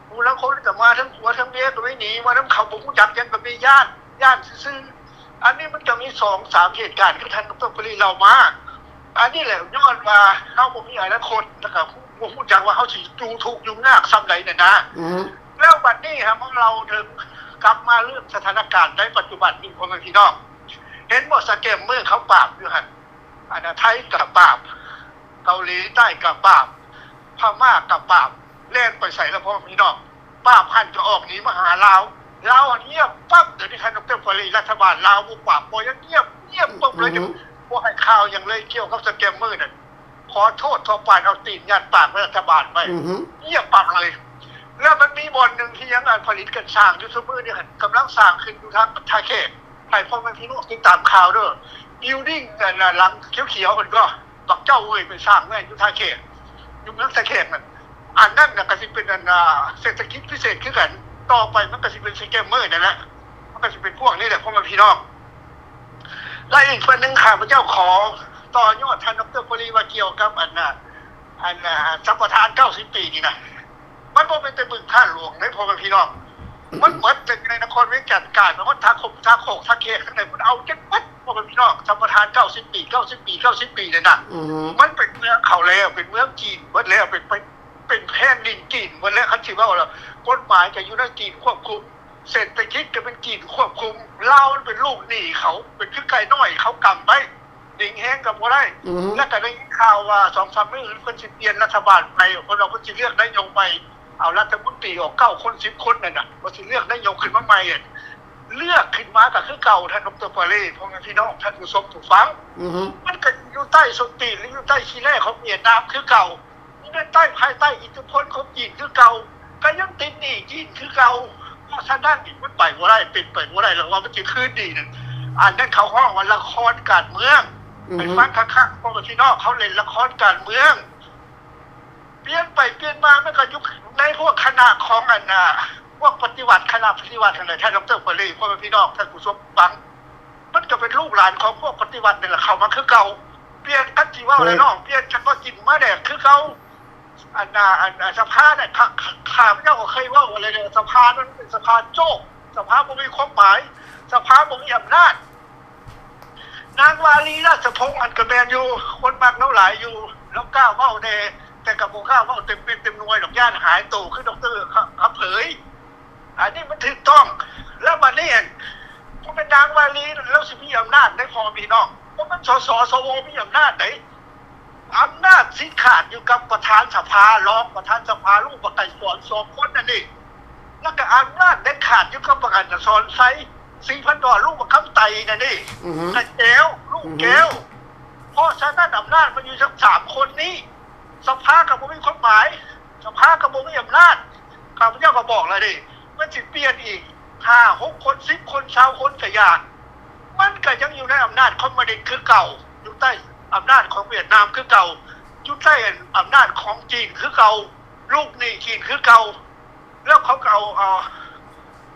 ผู้ละคนก็มาทั้งผัวทั้งเมียก็ไม่หนีมาทั้งเขาบ่รู้จักกันก็มีญาติซื่ออันนี้มันก็มี 2-3 เหตุการณ์ที่ท่านดร.ปรีเล่ามาอันนี้แหละย้อนว่าเฮาบ่มีอนาคตแล้วก็บ่รู้จักว่าเฮาสิอยู่ทุกข์อยู่ยากส่ำใดเนี่ยนะแล้วบัดนี้ครับเราถึงกลับมาเรื่องสถานการณ์ในปัจจุบันนี้พ่อแม่พี่น้องเห็นบ่สแกมเมอร์เขาปราบอยู่หั่นอันน่ะไทยก็ปราบเกาหลีใต้ก็ปราบพม่าก็ปราบแล่นไปใส่แล้วพ่อพี่น้องปราบหันก็ออกหนีมาหาลาวเงียบปั๊บเดี๋ยวนี้ท่านดร.ปรีรัฐบาลลาวบ่ปราบบ่ยังเงียบปุ๊บเลยบ่ให้ข่าวอย่างเลยเกี่ยวกับสแกมเมอร์นั่นขอโทษทอปานเอาตีนยัดปากรัฐบาลไว้เงียบปากเลยแล้วมันมีบ่อนนึงที่ยังผลิตกันสร้างอยู่ซุมื้อนี่หั่นกำลังสร้างขึ้นอยู่ทางท่าแขกให้พ่อแม่พี่น้องติดตามข่าวเด้อบิลดิ้งกันหลังเขียวๆมันก็บักเจ้าเว้ยไปสร้างแม่อยู่ท่าแขกอยู่เมืองท่าแขกนั่นอันนั้นน่ะก็สิเป็นอันเศรษฐกิจพิเศษคือกันต่อไปมันก็สิเป็นสแกมเมอร์นั่นแหละมันก็สิเป็นพวกนี้แหละพ่อแม่พี่น้องและอีกเพิ่นนึงข้าพเจ้าขอต่อยอดท่านดร.ปรีว่าเกี่ยวกับอันสัมปทาน90 ปีนี่นะมันบ่เป็นแต่บึงท่าหลวงได้พ่อแม่พี่น้องมันเหมือนเป็นในนครเวียงจันทร์กลายเป็นว่าทาโขกทาเขตข้างในมันเอาเก็บวัดพ่อแม่พี่น้องสัมปทาน90 ปีเลยนะมันเป็นเมืองเขาแล้วเป็นเมืองจีนหมดแล้วเป็นแผ่นดินจีนหมดแล้วคันสิว่าแล้วกฎหมายก็อยู่ในจีนควบคุมเศรษฐกิจก็เป็นจีนควบคุมลาวมันเป็นลูกหนี้เขาเป็นคือไก่น้อยเขากำไว้ดิ่งแห้งกับบ่ได้แล้วก็ได้ยินข่าวว่า 2-3 มื้อเพิ่นสิเปลี่ยนรัฐบาลไปคนเราเพิ่นสิเลือกนายกใหม่เอารัฐมนตรีออก9คน10คนนั่นน่ะว่าสิเลือกนายกขึ้นมาใหม่เลือกขึ้นมาก็คือเก่าท่านดร.ปรีพ่อแม่พี่น้องท่านผู้ชมผู้ฟังมันก็อยู่ใต้ส้นตีนหรืออยู่ใต้ขี้แร่ของเวียดนามคือเก่าอยู่ในใต้ภายใต้อิทธิพลของจีนคือเก่าก็ยังติดหนี้จีนคือเก่าเพราะฉะนั้นมันไปบ่ได้เป็นไปบ่ได้แล้วว่ามันสิคืนดีนั่นอันนั้นเขาฮ้องว่าละครการเมืองไปฟังคักๆพ่อแม่พี่น้องเขาเล่นละครการเมืองเปลี่ยนไปเปลี่ยนมามันก็ยุคในพวกคณะของพ วกปฏิวัติคณะปฏิวัติอะไรท่านดร.ปรีพ่อแม่พี่น้องท่านผู้ชมฟังมันก็เป็นลูกหลานของพวกปฏิวัตินี่แหละเขามาคือเก่าเปลี่ยนกันสิว่าแล้วน้องเปลี่ยนกันก็กินมาแดกคือเก่าอันสภาเนี่ยข้าพเจ้าก็เคยว่าอะไรเนี่ยสภานั้นเป็นสภาโจกสภาบ่มีความหมายสภาบ่มีอำนาจนางวาลีราชพงษ์อันกระแบนอยู่คนมากน้ำหลายอยู่แล้วก้าวเว้าแดแต่กับโมก้าวเว้าเต็มเป็นเต็มหน่วยดอกย่านหายโตขึ้นดอกเตอร์ครับเผยอันนี้มันถูกต้องแล้วมาเนี่ยพอเป็นนางวาลีแล้วสิมีอำนาจได้พอพี่น้องเพราะมันสสวมีอำนาจไหนอำนาจสิขาดอยู่กับประธานสภารองประธานสภาลูกประไก่สอน2 คนนั่นเองแล้วก็อำนาจเด็ดขาดอยู่กับประกันสอนไซ4,000 ลูกประคำไตนั่นเองแต่แก้วลูกแก้วเพราะฉะนั้นอำนาจมันอยู่ทั้ง3 คนนี้สภากับบ่มีความหมายสภากับบ่มีอำนาจข้าพเจ้าก็บอกเลยดิมันสิเปลี่ยนอีก5 6 คน10 คน20 คนก็ยากมันก็ยังอยู่ในอำนาจคอมมิวนิสต์คือเก่าอยู่ใต้อำนาจของเวียดนามคือเก่าอยู่ใต้อำนาจของจีนคือเก่าลูกหนี้จีนคือเก่าแล้วเขาก็เอา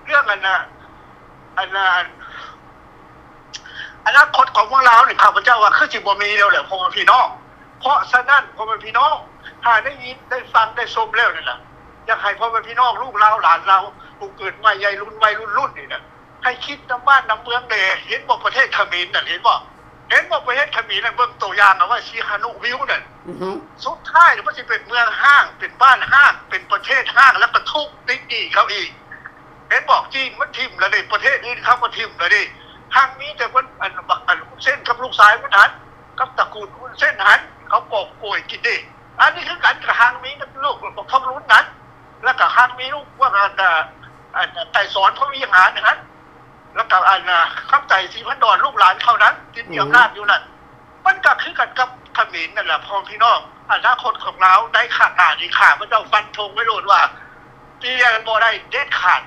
เรื่องอนาคตของพวกเราเนี่ยข้าพเจ้าว่าคือสิบ่มีแล้วแหละพ่อแม่พี่น้องเพราะฉะนั้นพ่อแม่พี่น้องถ้าได้ยินได้ฟังได้ชมแล้วนี่แหละอยากให้พ่อแม่พี่น้องลูกเราหลานเราผู้เกิดใหม่ใหญ่รุ่นนี่นะให้คิดน้ำบ้านน้ำเมืองเดเห็นบอกประเทศเขมรน่ะเห็นบอกประเทศเขมรนั่นเบิ่งตัวอย่างเอาว่าชีฮานุวิวนั่นสุดท้ายมันจะเป็นเมืองห้างเป็นบ้านห้างเป็นประเทศห้างแล้วก็ทุกติดอีกเขาอีกเห็นบอกจีนมันทิ่มแล้วดิประเทศอื่นเขาก็ทิ่มแล้วดิห้างนี้แต่ว่าเส้นกับลูกสายมันหันกับตระกูลเส้นหันเขากอบโกยกินดิอันนี้คือการกับห้างนี้กับลูกบอกท้องรุ่นนั้นแล้วก็ห้างนี้ลูกว่าไต่สอนเขามีหารนะฮะแล้วก็ข้ามใจ4,000 ลูกหลานเขานั้นที่มีอำนาจอยู่นั่นมันก็คือกันกับเขมรนั่นแหละพ่อพี่น้องอนาคตของเราได้ขาดหน้าดีขามันจะฟันธงไว้โลดว่าเปลี่ยนบ่ได้เด็ดขาด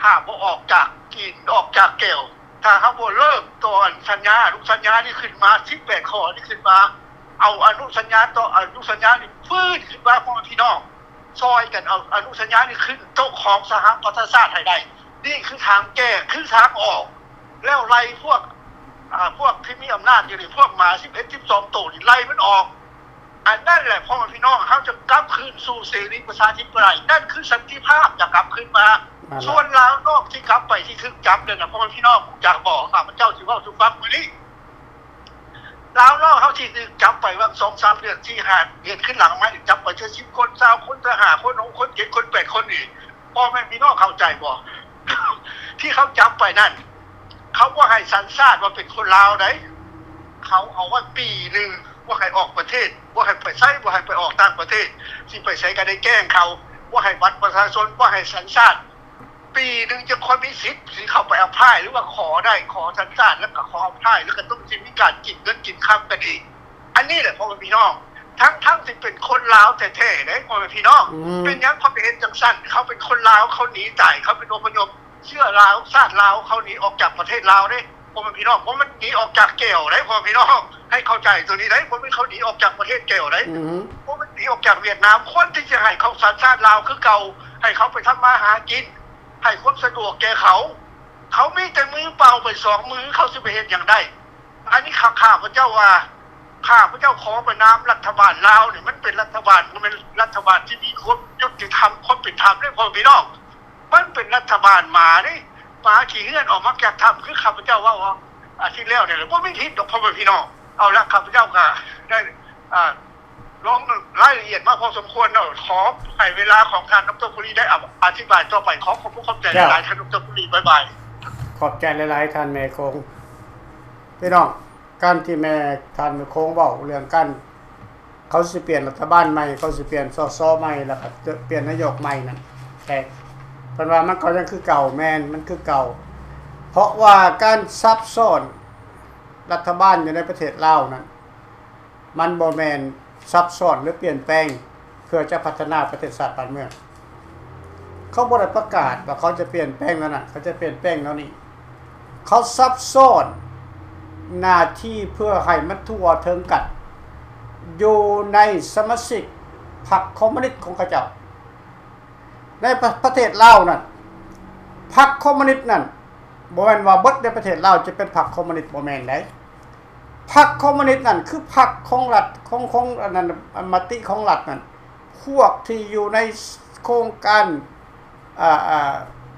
ถ้าบ่ออกจากกินออกจากแก้วถ้าเขาบ่เลิกตอนสัญญาลูกสัญญานี่ขึ้นมา18 ข้อนี่ขึ้นมาเอาอนุสัญญาต่ออนุสัญญานี่ฟื้นขึ้นมาพ่อพี่น้องซอยกันเอาอนุสัญญานี่ขึ้นโต๊ะของสหประชาชาติให้ได้นี่คือทางแก้คือทางออกแล้วไล่พวกที่มีอำนาจอยู่ในพวกหมา11-12 ตัวนี่ไล่มันออกอันนั่นแหละพ่อพี่น้องเขาจะกลับคืนสู่เสรีประชาธิปไตยนั่นคือสันติภาพจะกลับคืนมาส่วนลาวนอกที่กลับไปที่ทึกจับเลยนะพ่อพี่น้องอยากบอกข้าพเจ้าสิว่าสุฟังมื้อนี้ลาวนอกเขาที่จับไปว่า 2-3 เดือนที่5 เดือนขึ้นหลังมาจับไป10 คน20 คน5 คน6 คน7 คน8 คนนี่พ่อแม่พี่น้องเข้าใจบ่ที่เขาจับไปนั่นเขาว่าให้สัญชาติว่าเป็นคนลาวไหนเขาเอาว่าปีนึงว่าให้ออกประเทศว่าให้ไปใช้ว่าให้ไปออกต่างประเทศที่ไปใช้กันได้แกล้งเขาว่าให้บัตรประชาชนว่าให้สัญชาติปีนึงจะค่อยมีสิทธิ์ที่เข้าไปอภัยหรือว่าขอได้ขอสัญชาติแล้วก็ขออภัยแล้วก็ต้องมีการกินเงินกินข้าวกันอีกอันนี้แหละพ่อแม่พี่น้องทั้งที่เป็นคนลาวแท้ๆนะพ่อแม่พี่น้องเป็นยังเขาเป็นจังสั้นเขาเป็นคนลาวเขาหนีตายเขาเป็นอพยพเชื่อลาวชาติลาวเขาหนีออกจากประเทศลาวเด้พ่อแม่พี่น้องเพราะมันหนีออกจากแก้วได้พ่อแม่พี่น้องให้เข้าใจตัวนี้ได้เพราะมันเขาหนีออกจากประเทศแก้วได้เพราะมันหนีออกจากเวียดนามคนที่จะให้เขาสัญชาติลาวคือเก่าให้เขาไปทำมาหากินให้ความสะดวกแก่เขามีแต่มือเปล่าไป2 มือเขาสิไปเฮ็ดอย่างใดอันนี้ข้าพเจ้าว่าข้าพเจ้าขอประนามรัฐบาลลาวนี่มันเป็นรัฐบาลมันเป็นรัฐบาลที่มีความยุติธรรมความเป็นธรรมด้วยพ่อพี่น้องมันเป็นรัฐบาลหมานี่หมาขี่เงื่อนออกมาจากธรรมคือข้าพเจ้าว่าอาทิตย์แล้วเนี่ยว่าไม่ผิดดอกพ่อพี่น้องเอาละข้าพเจ้าก็ได้ลงรายละเอียดมากพอสมควรเนาะขอให้เวลาของท่านดร.ปุรีได้อธิบายต่อไปขอขอบคุณใจหลายท่านดร.ปุรีบ๊ายบายขอบใจหลายๆท่านแม่คงพี่น้องการที่แม่ท่านแม่คงเว้าเรื่องกันเขาสิเปลี่ยนรัฐบาลใหม่เขาสิเปลี่ยนสสใหม่แล้วก็เปลี่ยนนายกใหม่นั่นแต่เพิ่นว่ามันก็ยังคือเก่าแม่นมันคือเก่าเพราะว่าการซับซ้อนรัฐบาลอยู่ในประเทศลาวนั้นมันบ่แม่นซับซ้อนหรือเปลี่ยนแปลงเพื่อจะพัฒนาประเทศชาติบ้านเมืองเขาบ่ได้ประกาศว่าเขาจะเปลี่ยนแปลงแล้วน่ะเขาจะเปลี่ยนแปลงแล้วนี่เขาซับซ้อนหน้าที่เพื่อให้มันทั่วถึงกันอยู่ในสมาชิกพรรคคอมมิวนิสต์ของเขาเจ้าในประเทศลาวนั่น พรรคคอมมิวนิสต์นั่นบ่แม่นว่าเบิดในประเทศลาวจะเป็นพรรคคอมมิวนิสต์บ่แม่นได้พรรคคอมมิวนิสต์นั่นคือพรรคของรัฐของอันนั้นมติของรัฐนั่นพวกที่อยู่ในโครงการ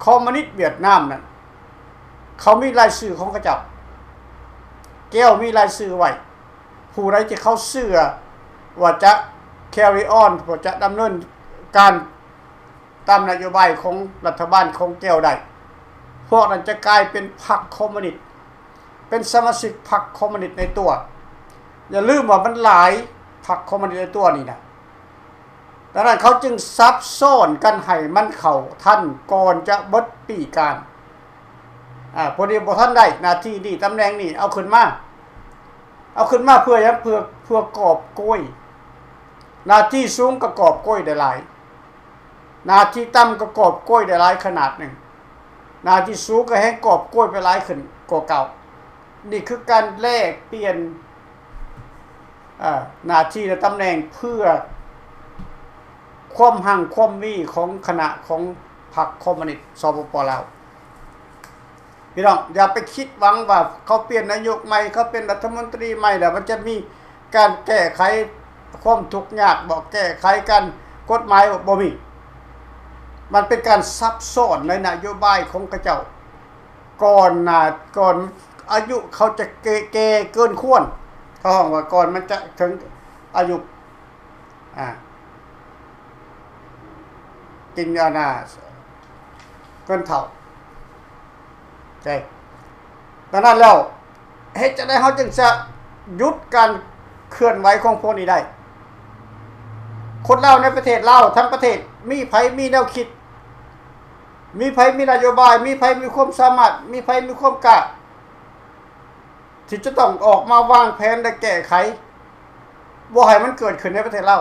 คอมมิวนิสต์เวียดนามนั่นเขามีรายชื่อของเขาเจ้าแก้วมีรายชื่อไว้ผู้ใดที่เขาเชื่อว่าจะ carry on ว่าจะดำเนินการตามนโยบายของรัฐบาลของแก้วได้พวกนั้นจะกลายเป็นพรรคคอมมิวนิสต์เป็นสมาชิกพรรคคอมมิวนิสต์ในตัวอย่าลืมว่ามันหลายพรรคคอมมิวนิสต์ในตัวนี่นะดังนั้นเขาจึงซับซ้อนกันให้มันเข้าทันก่อนจะเบิดปีการพอดีบ่ทันได้หน้าที่นี่ตำแหน่งนี่เอาขึ้นมาเพื่อหยังเพื่อกอบโกยหน้าที่สูงก็กอบโกยได้หลายหน้าที่ต่ำก็กอบโกยได้หลายขนาดหนึ่งหน้าที่สูงก็ให้กอบโกยไปหลายขึ้นกว่าเก่านี่คือการแลกเปลี่ยนหน้าที่และตำแหน่งเพื่อความหั่งความมีของคณะของพรรคคอมมิวนิสต์สปป.ลาวพี่น้องอย่าไปคิดหวังว่าเขาเปลี่ยนนายกใหม่เขาเป็นรัฐมนตรีใหม่แล้วมันจะมีการแก้ไขความทุกข์ยากบอกแก้ไขกันกฎหมายบ่มีมันเป็นการซับซ้อนในนโยบายของกระเจ้าก่อนอายุเขาจะแก่เกินควรเขาห้องว่าก่อนมันจะถึงอายุกินยานาเกินเท่าใช่ดังนั้นแล้วเฮ็ดจะได้เขาจึงจะหยุดการเคลื่อนไหวของพวกนี้ได้คนลาวในประเทศลาวทั้งประเทศมีไผมีแนวคิดมีไผมีนโยบายมีไผมีความสามารถมีไผมีความกล้าที่จะต้องออกมาวางแผนและแก้ไขบ่ให้มันเกิดขึ้นในประเทศลาว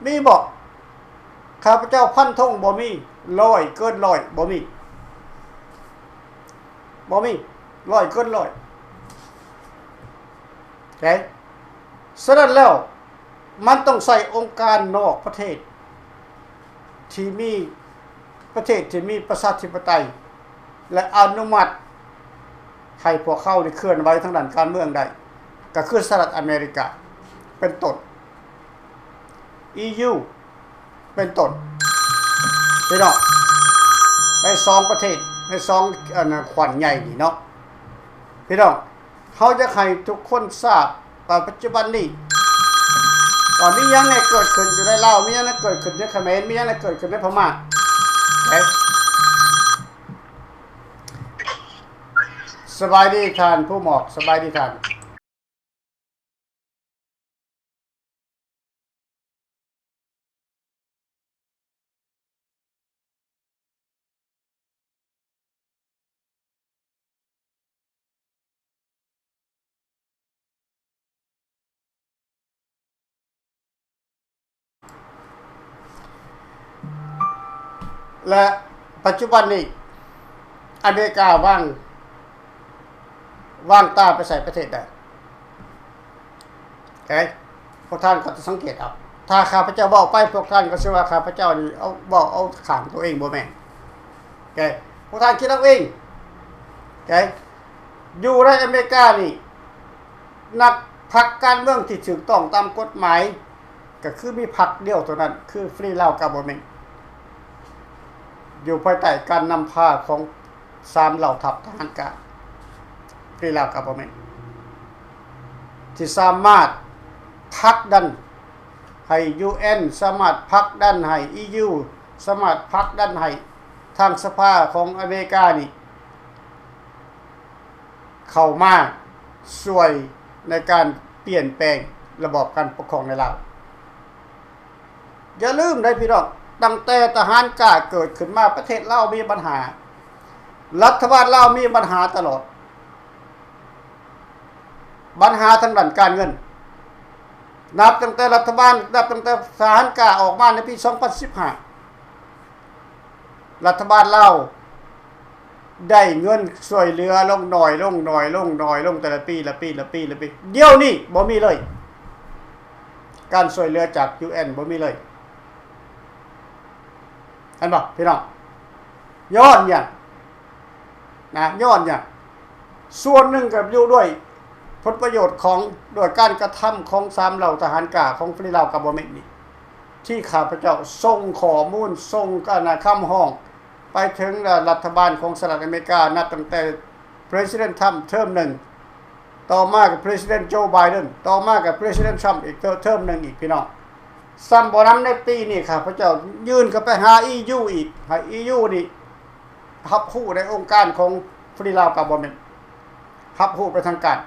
มีบ่ข้าพเจ้าพันธงบ่มี100เกิน100บ่มี100เกิน100โอเคฉะนั้นแล้วมันต้องใส่องค์การนอกประเทศที่มีประเทศที่มีประชาธิปไตยและอนุมัติให้พวกเขาได้เคลื่อนไหวทางด้านการเมืองได้ก็คือสหรัฐอเมริกาเป็นต้น EU เป็นต้นพี่น้องใน2ประเทศใน2ขวัญใหญ่นี่เนาะพี่น้องเขาจะให้ทุกคนทราบว่าปัจจุบันนี้ตอนนี้ยังเกิดขึ้นอยู่ในลาวมียังเกิดขึ้นในเขมรมียังเกิดขึ้นในพม่าสบายดีท่านผู้หมอกสบายดีท่านและปัจจุบันนี้อเมริกาว่างตาไปใส่ประเทศใดโอเคพวกท่านก็จะสังเกตเอาถ้าข้าพเจ้าบอกไปพวกท่านก็สิว่าข้าพเจ้านี่เอาข้างตัวเองบ่แม่นโอเคพวกท่านคิดเอาเองโอเคอยู่ในอเมริกานี่นักพรรคการเมืองที่ถูกต้องตามกฎหมายก็คือมีพรรคเดียวเท่านั้นคือฟรีลาวกับบอเมนอยู่ภายใต้การนำพาของ3เหล่าทัพทหารกาฟรีลาวกับบอเมนที่สามารถผลักดันให้ UN สามารถผลักดันให้ EU สามารถผลักดันให้ทางสภาของอเมริกานี่เข้ามาช่วยในการเปลี่ยนแปลงระบอบการปกครองในลาวอย่าลืมได้พี่น้องตั้งแต่ทหารกล้าเกิดขึ้นมาประเทศลาวมีปัญหารัฐบาลลาวมีปัญหาตลอดปัญหาทางด้านการเงินนับตั้งแต่รัฐบาลนับตั้งแต่ทหารกล้าออกมาในปี2015รัฐบาลลาวได้เงินช่วยเหลือลงหน่อยลงแต่ละปีละปีเดี๋ยวนี้บ่มีเลยการช่วยเหลือจาก UN บ่มีเลยเห็นบ่พี่น้อง ย้อนอย่างนะย้อนอย่างส่วนหนึ่งกับอยู่ด้วยผลประโยชน์ของโดยการกระทำของ3เหล่าทหารกล้าของฟรีลาวกับบ่แม่นนี่ที่ข้าพเจ้าส่งข้อมูลส่งการคำห้องไปถึงรัฐบาลของสหรัฐอเมริกานับตั้งแต่ President Trump เทอม1ต่อมากับ President Joe Biden ต่อมากับ President Trump อีกเทอม1อีกพี่น้องซ้ำบ่นำในปีนี้ข้าพเจ้ายื่นก็ไปหา EU อีกให้ EU นี่รับรู้ในองค์การของฟรีลาวกับบ่แม่นรับรู้ไปทางการ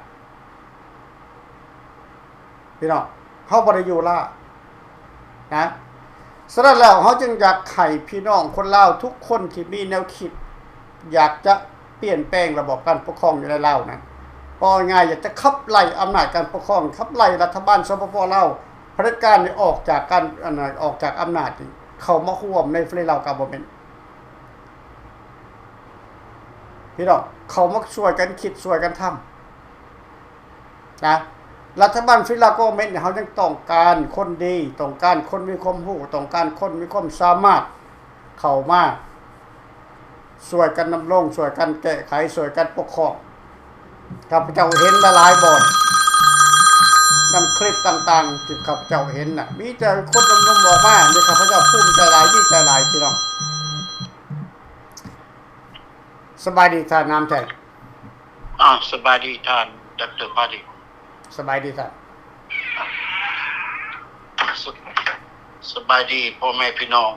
พี่น้องเฮาบ่ได้อยู่ล่านะฉะนั้นแล้วเฮาจึงอยากให้พี่น้องคนลาวทุกคนที่มีแนวคิดอยากจะเปลี่ยนแปลงระบบการปกครองอยู่ในลาวนั้นก็ง่ายอยากจะขับไล่อำนาจการปกครองขับไล่รัฐบาลสปปลาวเผด็จการนี่ออกจากการออกจากอำนาจนี่เข้ามาร่วมในฟรีลาวกับบ่แม่นพี่น้องเขามาช่วยกันคิดช่วยกันทำนะรัฐบาลฟรีลาวก็เม็ดเนี่ยเขายังต้องการคนดีต้องการคนมีความรู้ต้องการคนมีความสามารถเข้ามาช่วยกันนำรงช่วยกันแก้ไขช่วยกันปกครองข้าพเจ้าเห็นหลายบ่อนนำคลิปต่างๆที่ข้าพเจ้าเห็นน่ะมีแต่คนนมๆออกมาเนี่ยข้าพเจ้าภูมิใจหลายดีใจหลายพี่น้องสบายดีท่านน้ำใจสบายดีท่านดร.พาดีสบายดีท่านสบายดีพ่อแม่พี่น้อง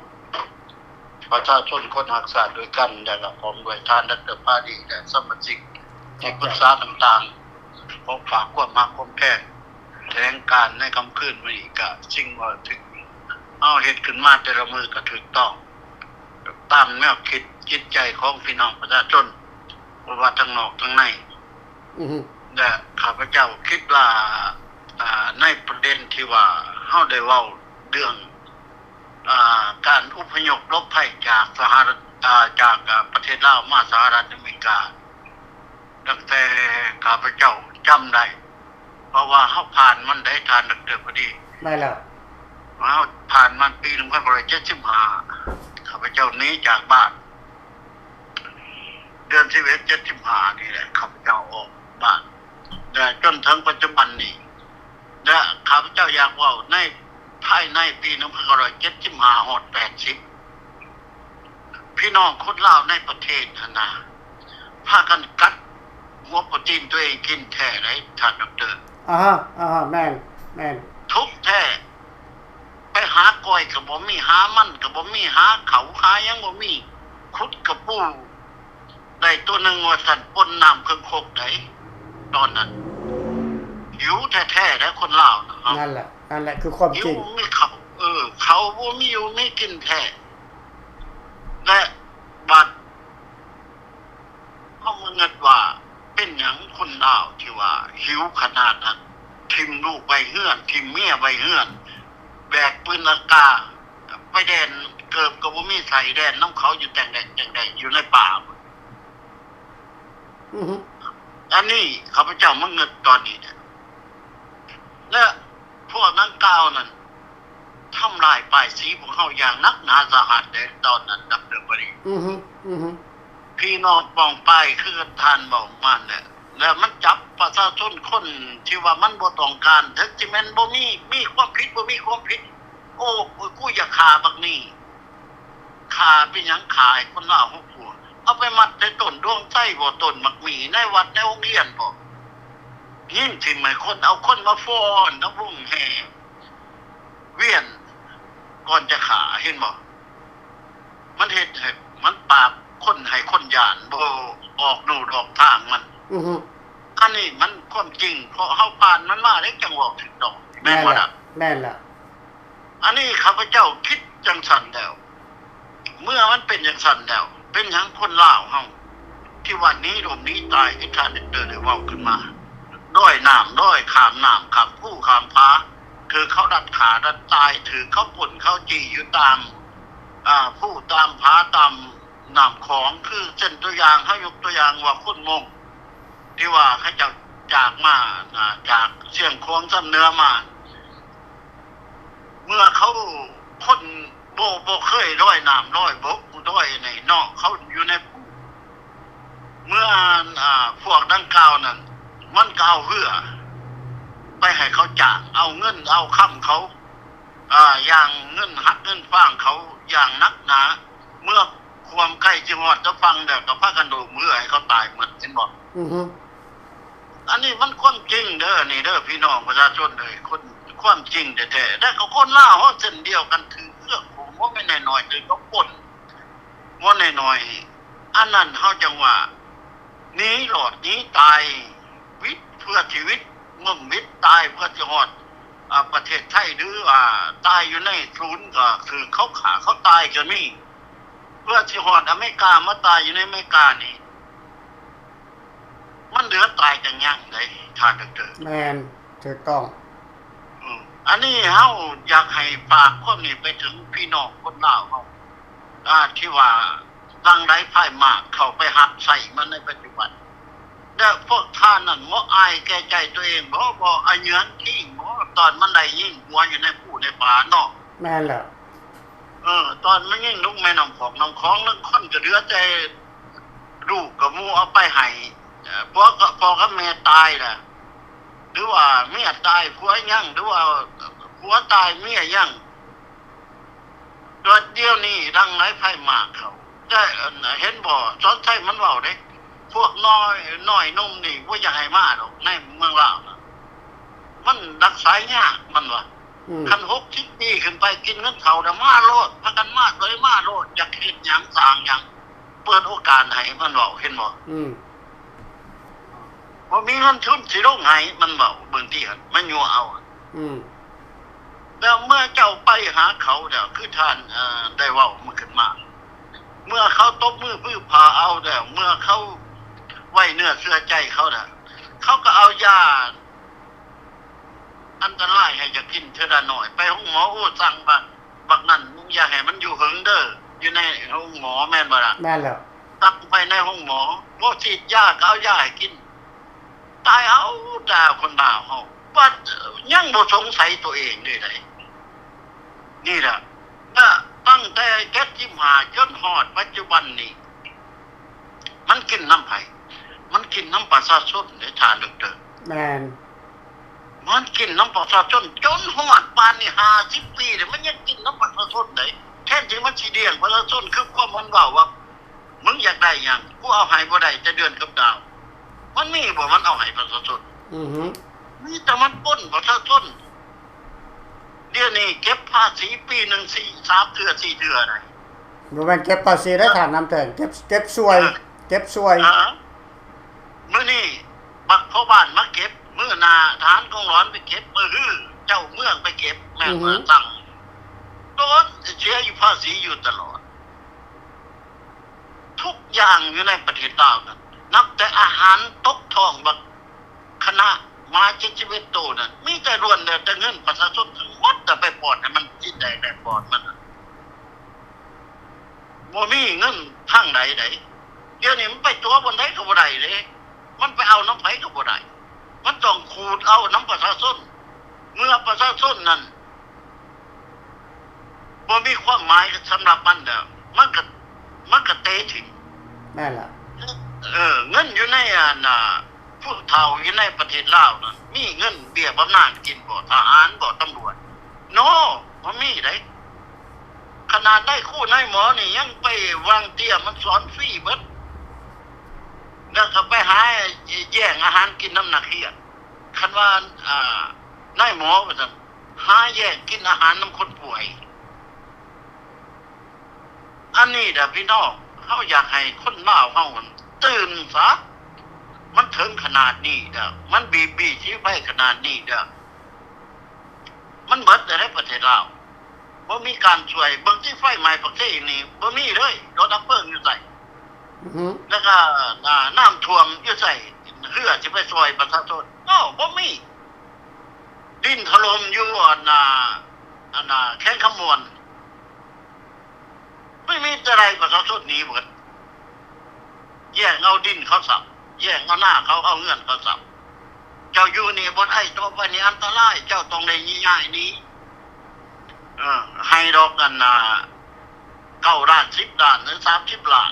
ประชาชนคนรักษาด้วยกันและกับผมด้วยท่านดร.พาดีและสมาชิกที่ปรึกษาต่างๆขอฝากความมาความแพงแถลงการในค่ำคืนวันนี้ก็สิ่งว่าถึงเอาเฮ็ดขึ้นมาแต่ละมือก็ถูกต้องตามแนวคิดจิตใจของพี่น้องประชาชนบ่ว่าทั้งนอกทั้งในและข้าพเจ้าคิดว่าในประเด็นที่ว่าเฮาได้เว้าเรื่องการอพยพหลบภัยจากสหรัฐจากประเทศลาวมาสหรัฐอเมริกาตั้งแต่ข้าพเจ้าจำได้เพราะว่าเฮาผ่านมันได้ทานดร.พอดีได้แล้วเฮาผ่านมันปี1975ข้าพเจ้าหนีจากบ้านเดือน11 75นี่แหละข้าพเจ้าออกบ้านและจนถึงปัจจุบันนี้และข้าพเจ้าอยากว่าในภายในปี1975ฮอด80พี่น้องคนลาวในประเทศนะพากันกัดหัวโปรตีนตัวเองกินแท้ได้ท่านดร.แม่นทุกแท้ไปหาก้อยก็บ่มีหามันก็บ่มีหาเขาหายังบ่มีขุดกระปูได้ตัวนึงว่าสั่นป่นน้ำเครื่องโคกได้ตอนนั้นหิวแท้ๆแล้วคนลาวนะครับนั่นแหละคือความจริงมีเขาบ่มีอยู่มีกินแท้และบัดเฮาเงินว่าเป็นหยังคนลาวที่ว่าหิวขนาดนั้นทิ่มลูกไว้เฮือนทิ่มเมียไว้เฮือนแบกปืนอากาศไปแดนเกิบก็บ่มีใส่แดนน้ำเขาอยู่จังใดอยู่ในป่าอันนี้ข้าพเจ้ามาเงินตอนนี้เนี่ยและพวกนั้นก้าวนั้นทำลายป้ายสีของเขาอย่างนักหนาสาหัสเลยตอนนั้นดร.บริพี่น้องปองไปคือทานบอกมันเนี่ยแล้วมันจับประชาชนคนที่ว่ามันบ่ต้องการถึงสิแม่นบ่มีความผิดบ่มีความผิดโอ้กูอยากฆ่าบักนี้ฆ่าเป็นหยังขายคนลาวฮู้ผัวเอาไปมัดในต้นดวงไส้บ่ต้นมักมีในวัดในโรงเรียนบ่ยิ่งที่ไม่คนเอาคนมาฟ้อนทั้งวงแห่เวียนก่อนจะขาเห็นบ่มันเฮ็ดให้มันปราบคนให้คนย่านบ่ออกดูออกทางมันอันนี้มันความจริงเพราะเฮาผ่านมันมาได้จังหวะถึงดอกแม่นบ่ล่ะแม่นล่ะอันนี้ข้าพเจ้าคิดจังซั่นแล้วเมื่อมันเป็นจังซั่นแล้วเป็นหยังคนลาวเฮาที่วันนี้ลมนี้ตายที่ท่านได้เว้าขึ้นมาด้อยน้ำด้อยข้ามน้ำข้ามผู้ข้ามฟ้าคือเขาดัดขาดัดตายถือเขาป่นเขาจี้อยู่ตามผู้ตามผาตามน้ำของคือเช่นตัวอย่างให้ยกตัวอย่างว่าคนมงที่ว่าเขาจะจากมาจากเชียงคองซ้ำเนื้อมาเมื่อเขาคน บ่เคยร้อยน้ำร้อยบกร้อยในนอกเขาอยู่ในภูเมื่อพวกดังกล่าวนั้นมันก็เอาเหือไปให้เขาจ้างเอาเงินเอาค่ำเขาอย่างเงินหักเงินฟางเขาอย่างนักหนาเมื่อความใกล้จิฮอดจะฟังเดี๋ยวก็พากันโดดมือให้เขาตายหมดเห็นบ่อันนี้มันความจริงเด้อนี่เด้อพี่น้องประชาชนเลยคนความจริงแท้ๆแต่ก็คนลาวเฮาเส้นเดียวกันถือเรื่องผมว่าไม่น้อยๆเลยก็ป่นว่าน้อยๆอันนั้นเฮาจังว่าหนีหลอดหนีตายวิตเพื่อชีวิตง่มมิตรตายเพื่อจะฮอดประเทศไทยหรือตายอยู่ในศูนย์ก็คือเขาขาเขาตายก็มีเพื่อที่ฮอดอเมริกามาตายอยู่ในอเมริกานี่มันเหลือตายจังยังไดถ้าเกิดแม่นถูกต้องอันนี้เฮาอยากให้ฝากข้อนี้ไปถึงพี่น้องคนลาวเฮาที่ว่ารังไร้พ่ายมากเข้าไปหักใส่มันในปัจจุบันแล้วพวกท่านนั่นบ่อายแก่ใจตัวเองบ่อาเยือนทิ้งบ่ตอนมันได้ยิงหัวอยู่ในผู้ในป่าเนาะแม่นแล้วตอนมันยิงลูกแม่น้ำของน้ำของแล้วคนก็เหลือแต่ลูกกับหมู่เอาไปให้พ่อกับแม่ตายล่ะหรือว่าเมียตายผัวยังหรือว่าผัวตายเมียยังตัวเดียวนี้รังไร้พ่ายมากเขาได้เห็นบ่สอนใช้มันเว้าเด้พวกน้อยนุ่มนี่บ่อยากให้มาดอกในเมืองลาวมันรักษายากมันว่าคัน60 ปีขึ้นไปกินเงินเขาน่ะมาโลดพากันมาเลยมาโลดอยากเฮ็ดหยังสร้างหยังเปิดโอกาสให้มันเว้าเห็นบ่บ่มีเงินทุนสิลงให้มันเว้าเบิ่งที่หั่นมันยั่วเอาแล้วเมื่อเจ้าไปหาเขาเดี๋ยวคือท่านได้เว้ามันขึ้นมาเมื่อเขาตบมือพื้อพาเอาเดี๋ยวเมื่อเขาไว้เนื้อเชื่อใจเขาน่ะเขาก็เอายาอันตรายให้จะกินเท่าละหน่อยไปห้องหมอสั่งบักนั่นมึงอย่าให้มันอยู่หึงเด้ออยู่ในห้องหมอแม่นบ่ล่ะแม่นแล้วตั้งไปในห้องหมอบ่ฉีดยาก็เอายาให้กินตายเอาดาวคนดาวเฮาว่ายังบ่สงสัยตัวเองด้วยได้นี่ล่ะตั้งแต่75จนฮอดปัจจุบันนี้มันกินน้ำไผมันกินน้ำประชาชนในทานเด้อแม่นมันกินน้ำประชาชนจนฮอดปานนี้50 ปีเนี่ยมันยังกินน้ำประชาชนได้แทนที่มันสิเลี้ยงประชาชนคือความมันเว้าว่ามึงอยากได้หยังกูเอาให้บ่ได้จะเดือนกับดาวมันมีบ่มันเอาให้ประชาชนมีแต่มันปล้นประชาชนเดี๋ยวนี้เก็บภาษีปีนึง3 เทื่อ 4 เทื่อได้บ่แม่นเก็บภาษีได้ฐานน้ำแตงเก็บสวยมื้อนี้บักพ่อบ้านมาเก็บมื้อหน้าทหารกองร้อนไปเก็บมื้อฮื้อเจ้าเมืองไปเก็บแม่นบ่ตั้งโดนเสียอยู่ภาษีอยู่ตลอดทุกอย่างอยู่ในประเทศลาวนั่นนับแต่อาหารตกท้องบักคณะมา71โตนั่นมีแต่รวนแต่เงินประชาชนทั้งหมดแต่ไปปอดให้มันจิตได้ปอดมันบ่มีเงินทางใดเดี๋ยวนี้มันไปตัวบนไดก็บ่ได้เด้มันไปเอาน้ำไผก็บ่ได้มันต้องขูดเอาน้ำประชาชนเมื่อประชาชนนั้นบ่มีความหมายสำหรับมันแล้วมันก็เตะทิ้งแม่นล่ะเงินอยู่ในผู้เฒ่าอยู่ในประเทศลาวนั่นมีเงินเบี้ยบำนาญกินบ่ทหารบ่ตำรวจโนบ่มีได้ขนาดได้คู่นายหมอนี่ยังไปวางเตี้ยมันสอนฟรีเบิดแล้วก็ไปหาแย่งอาหารกินน้ำหนักเฮียคันว่านายหมอว่าซั่นหาแย่งกินอาหารน้ำคนป่วยอันนี้เด้อพี่น้องเฮาอยากให้คนลาวเฮาตื่นซะมันถึงขนาดนี้เด้อมันบีชีวิตขนาดนี้เด้อมันเบิดในประเทศลาวบ่มีการช่วยเบิ่งที่ไฟไหม้ประเทศนี้บ่มีเลยรถดับเพลิงอยู่ไสแล้วก็น้ำท่วมอยู่ไสเรือสิไปช่วยประชาชนบ่มีดินถล่มอยู่แข้งขมวนไม่มีอะไรประชาชนหนีหมดแย่งเอาดินเขาสับแย่งเอาหน้าเขาเอาเงินเขาสับเจ้าอยู่นี่บ่ได้ตัวไปนี่อันตรายเจ้าต้องได้ง่ายๆนี้ ให้ดอกกัน9 ล้าน10 ล้านหรือ30 ล้าน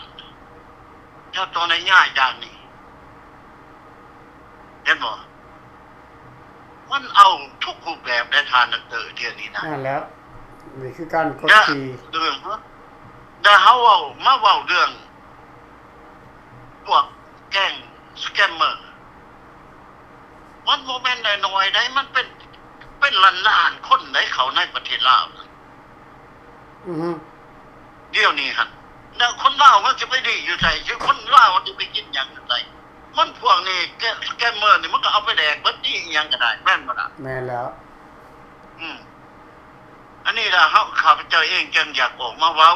เจ้าตัวในง่ายอย่างนี้เห็นบ่มันเอาทุกรูปแบบได้ทานนักเตอเที่ยวนี้นะนั่นแล้วนี่คือการกดขี่เรื่องแต่เฮาเว้ามาเว้าเรื่องพวกแก๊งสแกมเมอร์มันบ่แม่นน้อยๆได้มันเป็นล้านๆคนได้เข้าในประเทศลาวเดี๋ยวนี้ฮะแล้วคนลาวมันจะไปดีอยู่ไสคือคนลาวมันจะไปกินหยังอยู่ไสมันพวกนี้สแกมเมอร์นี่มันก็เอาไปแดกเบิดนี่อีหยังก็ได้แม่นบ่ล่ะแม่นแล้วอันนี้ล่ะข้าพเจ้าเองจึงอยากออกมาเว้า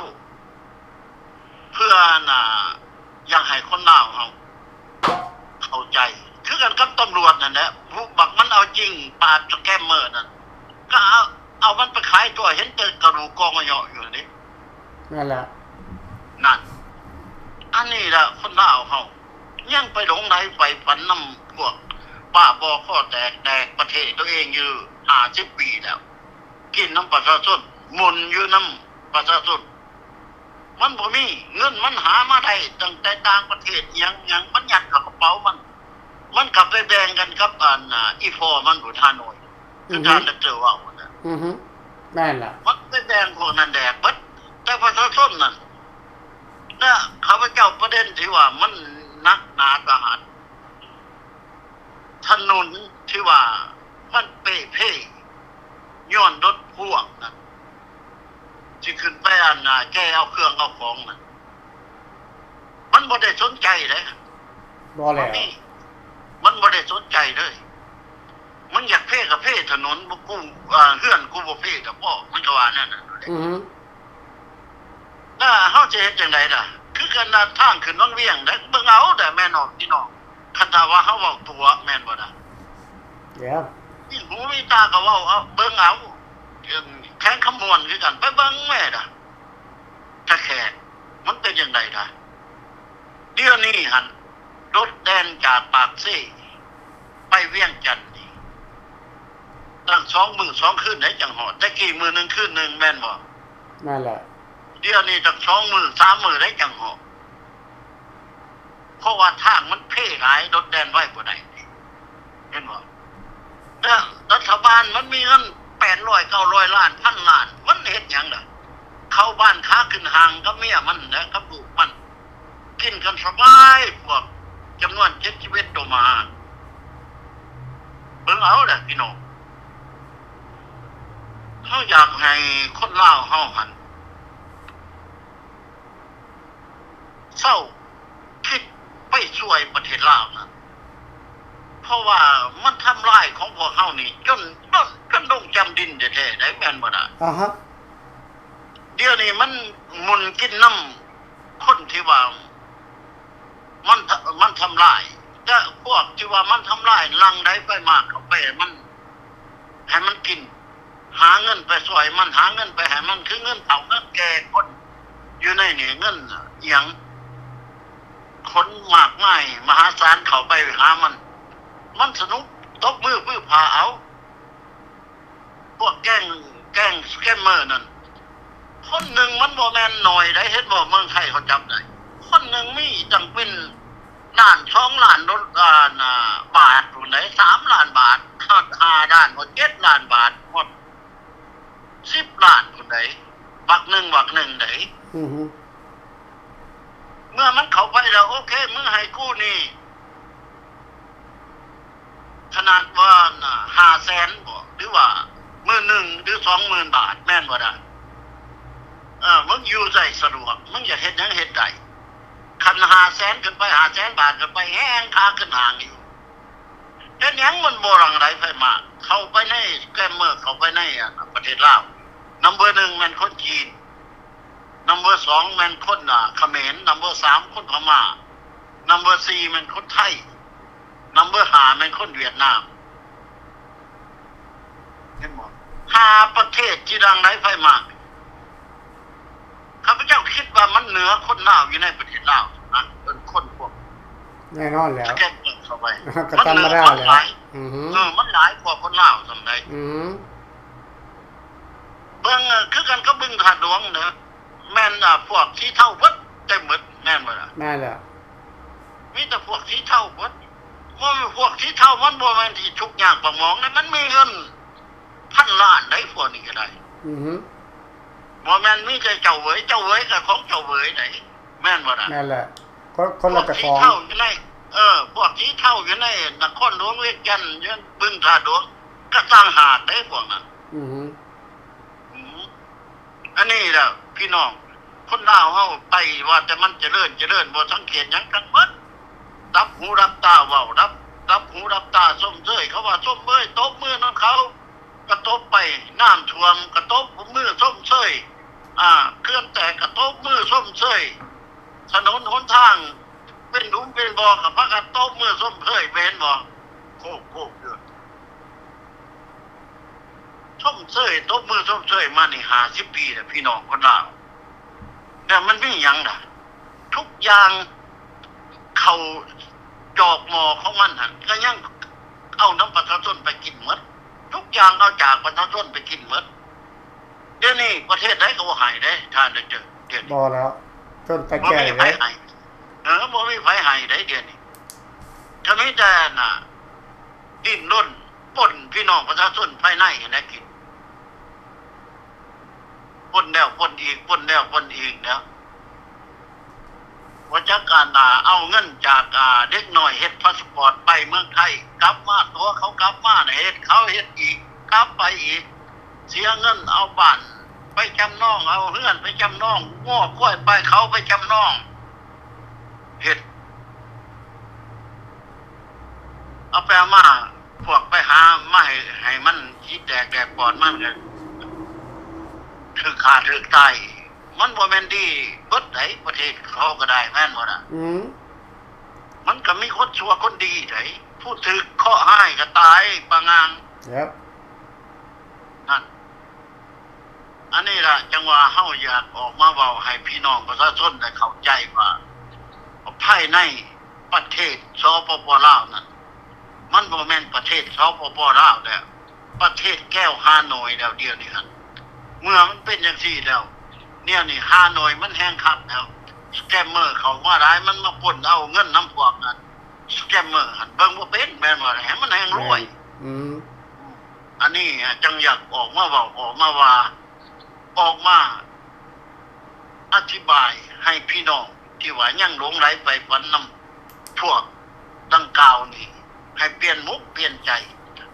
เพื่ออยากให้คนลาวเฮาเข้าใจคือกันกับตำรวจนั่นแหละผู้บักมันเอาจริงปราบสแกมเมอร์นั่นก็เอามันไปขายตัวเห็นแต่กระดูกกองเหยาะอยู่นี่นั่นแหละนั่นอันนี้ล่ะคนลาวเฮายังไปหลงไหลไฟฝันนำพวกป้าบอข้อแตกประเทศตัวเองอยู่50 ปีแล้วกินน้ำประชาชนหมุนอยู่น้ำประชาชนมันบ่มีเงินมันหามาได้ตั้งแต่ต่างประเทศยังมันยัดเข้ากระเป๋ามันกลับไปแบ่งกันกับอีฟอมันอยู่ท่าน้อยคือท่านจะเจอว่าแม่นล่ะมันไปแบ่งพวกนั้นแดกเบิดแต่ประชาชนนั่นนะข้าพเจ้าประเด็นที่ว่ามันนักหนาสาหัสถนนที่ว่ามันเพ่ย้อนรถพ่วงนั่นที่ขึ้นไปแกเอาเครื่องเอาของนั่นมันบ่ได้สนใจเลยบ่แล้วมันบ่ได้สนใจเลยมันอยากเพ่กับเพ่ถนนบ่กูเฮือนกูบ่เพ่กับพ่อมันก็ว่านั่นน่ะแล้วเฮาจะเฮ็ดจังได๋ล่ะคือกันทางขึ้นวังเวียงได้เบิ่งเอาแต่แม่น้องพี่น้องคันถ้าว่าเฮาเว้าตัวแม่นบ่ล่ะเดี๋ยวนี่หูมีตาก็เว้าเอาเบิ่งเอาแข่งขมวนคือกันไปเบิ่งแม่ล่ะถ้าแค่มันเป็นจังได๋ล่ะเดี๋ยวนี้หั่นรถแดนจากปากซี่ไปเวียงจันทน์นี่ตั้ง2 มื้อ 2 คืนได้จังฮอดแต่กี่มื้อนึงคืนนึงแม่นบ่นั่นแหละเดี๋ยวนี้ตั้ง2 มื้อ 3 มื้อได้จังฮอดเพราะว่าทางมันเพ่หลายรถแดนไว้บ่ได้เห็นบ่แล้วรัฐบาลมันมีเงิน800 900 ล้านพันล้านมันเฮ็ดหยังล่ะเข้าบ้านค้าขึ้นห้างกับเมียมันนะกับลูกมันกินกันสบายพวกจำนวน71ตัวมาเบิ่งเอาล่ะพี่น้องเฮาอยากให้คนลาวเฮาหั่นเศร้าคิดไปช่วยประเทศลาวนะเพราะว่ามันทำลายของพวกเฮานี่จนลงจำดินแท้ๆได้แม่นบ่ล่ะเดี๋ยวนี้มันหมุนกินน้ำคนที่ว่ามันทำลายแต่พวกที่ว่ามันทำลายลังได้ไปมากเข้าไปมันให้มันกินหาเงินไปช่วยมันหาเงินไปให้มันคือเงินเฒ่าเงินแก่คนอยู่ในนี่เงินอีหยังคนมากมายมหาศาลเข้าไปหามันสนุกตบมือพื้อพาเอาพวกแก๊งสแกมเมอร์นั่นคนหนึ่งมันบ่แม่นน้อยได้เฮ็ดบ่เมืองไทยเขาจับได้คนหนึ่งมีจังเป็นล้าน2 ล้านบาทพุ่นได้3 ล้านบาท5 ล้านบ่7 ล้านบาทหมด10 ล้านพุ่นได้บักหนึ่งได้เมื่อมันเข้าไปแล้วโอเคมึงให้กูนี่ขนาดว่า500,000บ่หรือว่า10,000หรือ 20,000 บาทแม่นบ่ล่ะมึงอยู่ใจสะดวกมึงอยากเฮ็ดหยังเฮ็ดได้คัน500,000ขึ้นไป500,000 บาทขึ้นไปแห้งขาขึ้นห่างอยู่เฮ็ดหยังมันบ่รังไรไผมาเข้าไปในแกมเมอร์เข้าไปในประเทศลาวนัมเบอร์1แม่นคนจีนนัมเบอร์2แม่นคนเขมรนัมเบอร์3คนพม่านัมเบอร์4แม่นคนไทยนัมเบอร์5แม่นคนเวียดนามเห็นบ่5ประเทศที่ดังไรไผมาข้าพเจ้าคิดว่ามันเหนือคนลาวอยู่ในประเทศลาวนะเป็นคนพวกแน่นอนแล้วแก้เปิดเข้าไปก็ธรรมดาแล้วมันหลายกว่าคนลาวสำใดเบิ บิ่งคือกันก็บึงถาดหลวงเด้อแม่นพวกสีเทาเบิดเต็มหมดแม่นบ่ล่ะ แม่นแหละ มีแต่พวกสีเทาเบิดว่าพวกสีเทามันบ่แม่นที่ทุกอย่างประมองนะมันมีเงินพันล้านได้พวกนี้ก็ได้ อือฮึ บ่แม่นมีแต่เจ้าเวยก็ของเจ้าเวยได้แม่นบ่ล่ะ แม่นแหละคนละเจ้าของ พวกสีเทาอยู่ในพวกสีเทาอยู่ในนครหลวงเวียงจันทน์อยู่บึงถาดหลวงก็ต่างหากได้พวกนั้น อือฮึ อันนี้แหละพี่น้องคนลาวเฮาไปว่าแต่มันเจริญบ่สังเกตหยังกันเบิดรับหูรับตาเว้ารับหูรับตาส้มเซ้ยเขาว่าส้มเอ้ยตบมือนํเขากระตบไปน้ำท่วมกระตบมือส้มเซ้ยเคลื่อนแตกกระตบมือส้มเซ้ยถนนหนทางเป็นหลุมเป็นบ่อกับพากันตบมือส้มเซ้ยเป็นบ่โคกเดือดส้มเซ้ยตบมือส้มเซ้ยมานี่50 ปีแล้วพี่น้องคนลาวแต่มันมีหยังล่ะทุกอย่างเขาจอกหมอของมันหั่นก็ยังเอาน้ำประชาชนไปกินหมดทุกอย่างเอาจากประชาชนไปกินหมดเดี๋ยวนี้ประเทศใดก็บ่ให้ได้ท่านได้เจอเดี๋ยวนี้ บ่แล้วจนตะ บ่ แก่ มีไผ เลย ให้บ่มีไผให้ได้เดี๋ยวนี้ถ้ามีแต่ดิ้นรนปล้นพี่น้องประชาชนภายในให้ได้กินปล้นแล้วปล้นอีกปล้นแล้วปล้นอีกแล้วว่าจากการเอาเงินจากเด็กน้อยเฮ็ดพาสปอร์ตไปเมืองไทยกลับมาตัวเขากลับมาเฮ็ดเขาเฮ็ดอีกกลับไปอีกเสียเงินเอาบ้านไปจำนองเอาเฮือนไปจำนองง้อค้อยไปเขาไปจำนองเฮ็ดเอาไปมาพวกไปหามาให้มันขี้แตกแดกปอดมันก็ถือขาดถือตายมันบ่แม่นดีเบิดไดประเทศเขาก็ได้แม่นบ่ล่ะ มันก็มีคนชั่วคนดีไดผู้ถือข้อห้ายก็ตายปางาง ครับ นั่นอันนี้ล่ะจังว่าเฮาอยากออกมาเว้าให้พี่น้องประชาชนได้เข้าใจว่าภายในประเทศสปป.ลาวนั่นมันบ่แม่นประเทศสปป.ลาวแล้วประเทศแก้วฮานอยแล้วเดี๋ยวนี้หั่นเมื่อมันเป็นจังซี่แล้วเนี่ยนี่ฮานอยมันแห้งคักแล้วสแกมเมอร์เขามาหลายมันมาปล้นเอาเงินน้ำพวกนั้นสแกมเมอร์หั่นเบิ่งบ่เป็นแม่นว่าแหมมันแห้งรวย อันนี้จังอยากออกมาเว้าออกมาว่าออกมาอธิบายให้พี่น้องที่ว่ายังหลงไหลไปฝันนำพวกดังกล่าวนี่ให้เปลี่ยนมุกเปลี่ยนใจ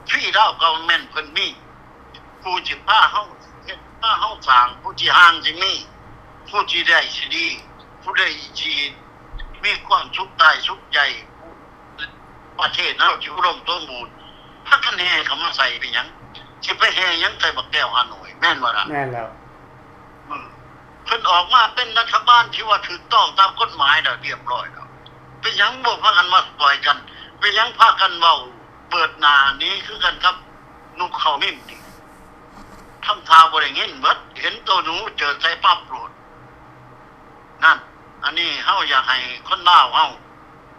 พี่ดาวก็แม่นเพิ่นมีผู้สิพาเฮาเฮ็ดพาเฮาสร้างผู้ที่ห่างสิมีผู้ที่ได้สิดีผู้ใดสิมีความสุขกายสุขใจประเทศเฮาสิอุดมสมบูรณ์พากันแห่เข้ามาใส่เป็นหยังสิไปแห่หยังใส่บักแก้วฮานอยแม่นบ่ล่ะ แม่นแล้ว เพิ่นออกมาเป็นรัฐบาลที่ว่าถูกต้องตามกฎหมายแล้วเรียบร้อยแล้วเป็นหยังบ่พากันมาปล่อยกันเป็นหยังพากันเว้าเปิดหน้านี้คือกันครับนุกเขามิ่มนี่ทำทาบ่ได้เงินเบิดเห็นตัวหนูเจอใส่ปั๊บโลดนั่นอันนี้เฮาอยากให้คนลาวเฮา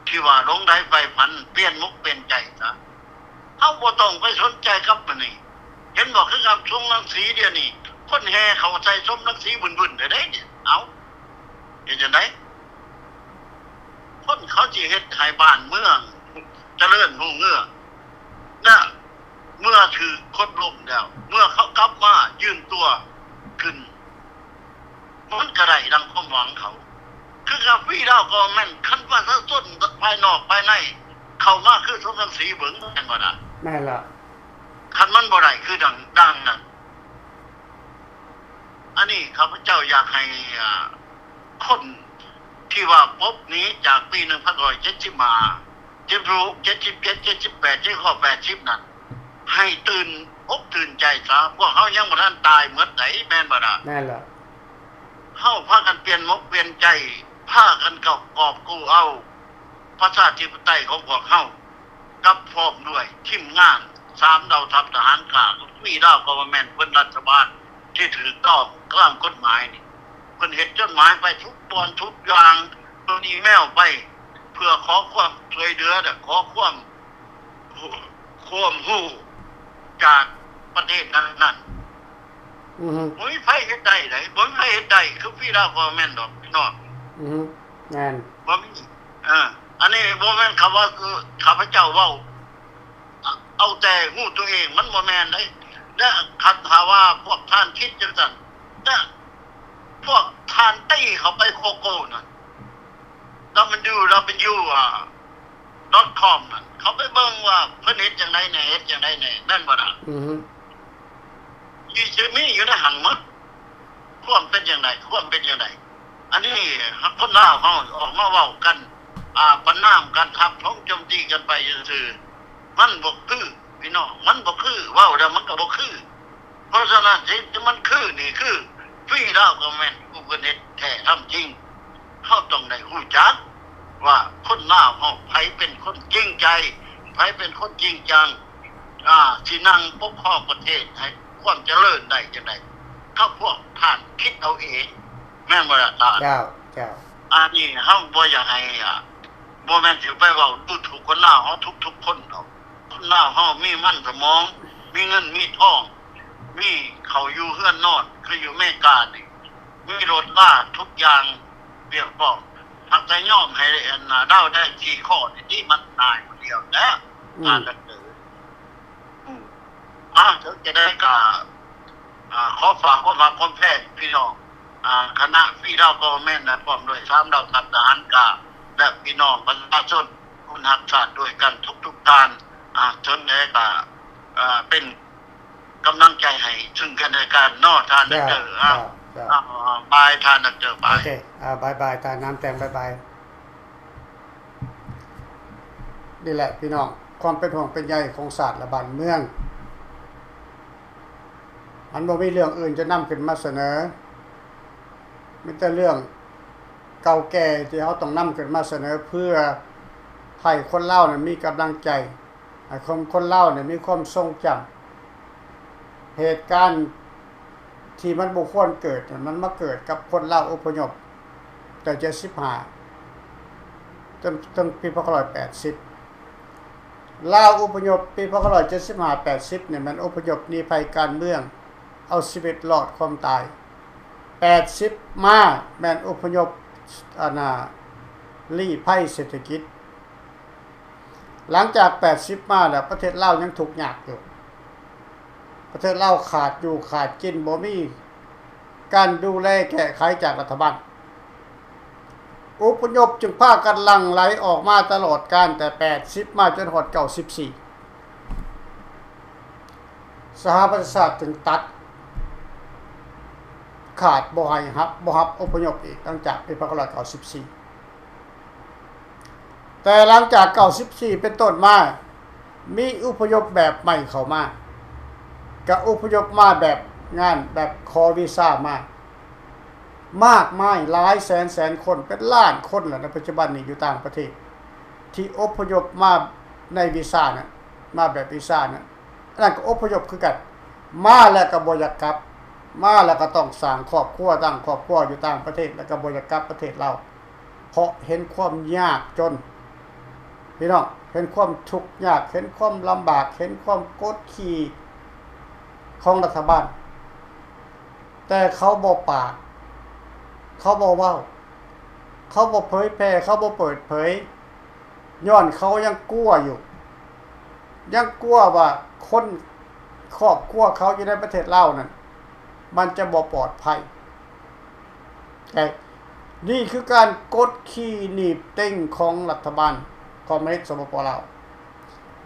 ที่ว่าหลงไหลไปพันเปลี่ยนมุกเปลี่ยนใจซะเฮาบ่ต้องไปสนใจกับมันนี่เห็นบอกคือกับช่วงรังสีเดี๋ยวนี้คนแห่เขาใส่ส้มรังสีบึนๆได้เนี่ยเอาเฮ็ดจังได๋คนเขาสิเฮ็ดให้บ้านเมืองเจริญรุ่งเรืองนะเมื่อถือคนลมแล้วเมื่อเขากลับมายืนตัวขึ้นมันก็ได้ดังความหวังเขาคือกับพี่ดาวก็แม่นคันว่าถ้าต้นภายนอกภายในเข้ามาคือส้มรังสีเบิ่งแม่นบ่ล่ะ แม่นละ คันมันบ่ได้คือดังนั่นอันนี้ข้าพเจ้าอยากให้คนที่ว่าพบนี้จากปี1970มา76 77 78ที่ข้อ80นั่นให้ตื่นอกตื่นใจซะพวกเฮายังบ่ทันตายเหมือนไดแม่นบ่ล่ะ แม่นละ เฮาพากันเปลี่ยนมกเปลี่ยนใจพากันกอบกู้เอาประชาธิปไตยของพวกเฮากับพร้อมด้วยทีมงาน3ดาวทัพทหารกลางมีดาวกเวอร์แม่นต์เพิ่นรัฐบาลที่ถือต้องตามกฎหมายนี่เพิ่นเฮ็ดจดหมายไปทุกบอนทุกอย่างเพิ่นอีเมลไปเพื่อขอความช่วยเหลือขอความรู้จากประเทศนั้น บ่มีไผเฮ็ดได้ไดบ่มีไผเฮ็ดได้คือพี่ดาวก็แม่นดอกพี่น้อง แม่น บ่มีอันนี้บ่แม่นคำว่าคือข้าพเจ้าเว้าเอาแต่ฮู้ตัวเองมันบ่แม่นเด้และคันถาว่าพวกท่านคิดจังซั่นแต่พวกท่านตี้เขาไปโคโก้น่ะแล้วมันอยู่.com น่ะเขาไปเบิ่งว่าเพิ่นเฮ็ดจังได๋แหน่เฮ็ดจังได๋แหน่แม่นบ่ล่ะอยู่มีอยู่ในหันหมดความเป็นจังได๋ความเป็นจังได๋อันนี้คนลาวเฮาออกมาเว้ากันประนามกันทับท้องโจมตีกันไปซื่อๆมันบ่คือพี่น้องมันบ่คือเว้าแล้วมันก็บ่คือเพราะฉะนั้นที่มันคือนี่คือฟรีดาวก็แม่นผู้เพิ่นเฮ็ดแท้ทำจริงเฮาต้องได้รู้จักว่าคนลาวเฮาไผเป็นคนจริงใจไผเป็นคนจริงจังสินั่งปกครองประเทศให้ความเจริญได้จังได๋ถ้าพวกท่านคิดเอาเองแม่นบ่ล่ะตาเจ้าอันนี้เฮาบ่อยากให้บ่แม่นสิไปเว้าดูถูกคนลาวเฮาทุกๆคนดอกคนลาวเฮามีมันสมองมีเงินมีทองมีเขาอยู่เฮือนนอนคืออยู่อเมริกานี่มีรถลาทุกอย่างเรียบร้อยหากจะยอมให้ดาวได้4ข้อนี่มันตายคนเดียวนะการดำเนินถึงจะได้ขอฝากความแพทย์พี่น้องคณะพี่ดาวกอแม่นนะพร้อมด้วย3ดาวทัพทหารกาและพี่น้องประชาชนคนรักชาติด้วยกันทุกท่านจนได้เป็นกำลังใจให้ซึ่งกันและกันเนาะท่านเด้อบายท่านเด้อบายโอเคบายท่านน้ำแตงบายนี่แหละพี่น้องความเป็นห่วงเป็นใยของศาสตร์และบ้านเมืองมันบ่มีเรื่องอื่นจะนำขึ้นมาเสนอมีแต่เรื่องเก่าแก่ที่เขาต้องนำขึ้นมาเสนอเพื่อให้คนเล่าเนี่ยมีกำลังใจให้คนเล่าเนี่ยมีความทรงจำเหตุการณ์ที่มันบ่ควรเกิดมันมาเกิดกับคนเล่าอพยพแต่75จนปี2580ลาวอพยพปี2575-80เนี่ยมันอพยพหนีภัยการเมืองเอาชีวิตรอดความตาย80มาแม่นอพยพลี้ภัยเศรษฐกิจหลังจาก80มาแล้วประเทศลาวยังทุกข์ยากอยู่ประเทศลาวขาดอยู่ขาดกินบ่มีการดูแลแก้ไขจากรัฐบาลอพยพจึงพากันหลั่งไหลออกมาตลอดการแต่80มาจนฮอด94สหประชาชาติจึงตัดขาดบ่ให้บ่รับอพยพอีกหลังจากปี2594แต่หลังจาก94เป็นต้นมามีอพยพแบบใหม่เข้ามากับอพยพมาแบบงานแบบขอวีซ่ามามากมายหลายแสนคนเป็นล้านคนแล้วในปัจจุบันนี้อยู่ต่างประเทศที่อพยพมาในวีซ่าน่ะมาแบบวีซ่าน่ะนั่นก็อพยพคือกันมาแล้วก็บ่อยากกลับมาแล้วก็ต้องสร้างครอบครัวตั้งครอบครัวอยู่ต่างประเทศแล้วก็บ่อยากกลับประเทศเราเพราะเห็นความยากจนพี่น้องเห็นความทุกข์ยากเห็นความลำบากเห็นความกดขี่ของรัฐบาลแต่เขาบ่ปากเขาบ่เว้าเขาบ่เผยแพร่เขาบ่เปิดเผยย้อนเขายังกลัวอยู่ยังกลัวว่าคนครอบครัวเขาอยู่ในประเทศลาวนั่นมันจะบ่ปลอดภัยแต่นี่คือการกดขี่หนีบเต้งของรัฐบาลคอมมิวนิสต์สปป.ลาว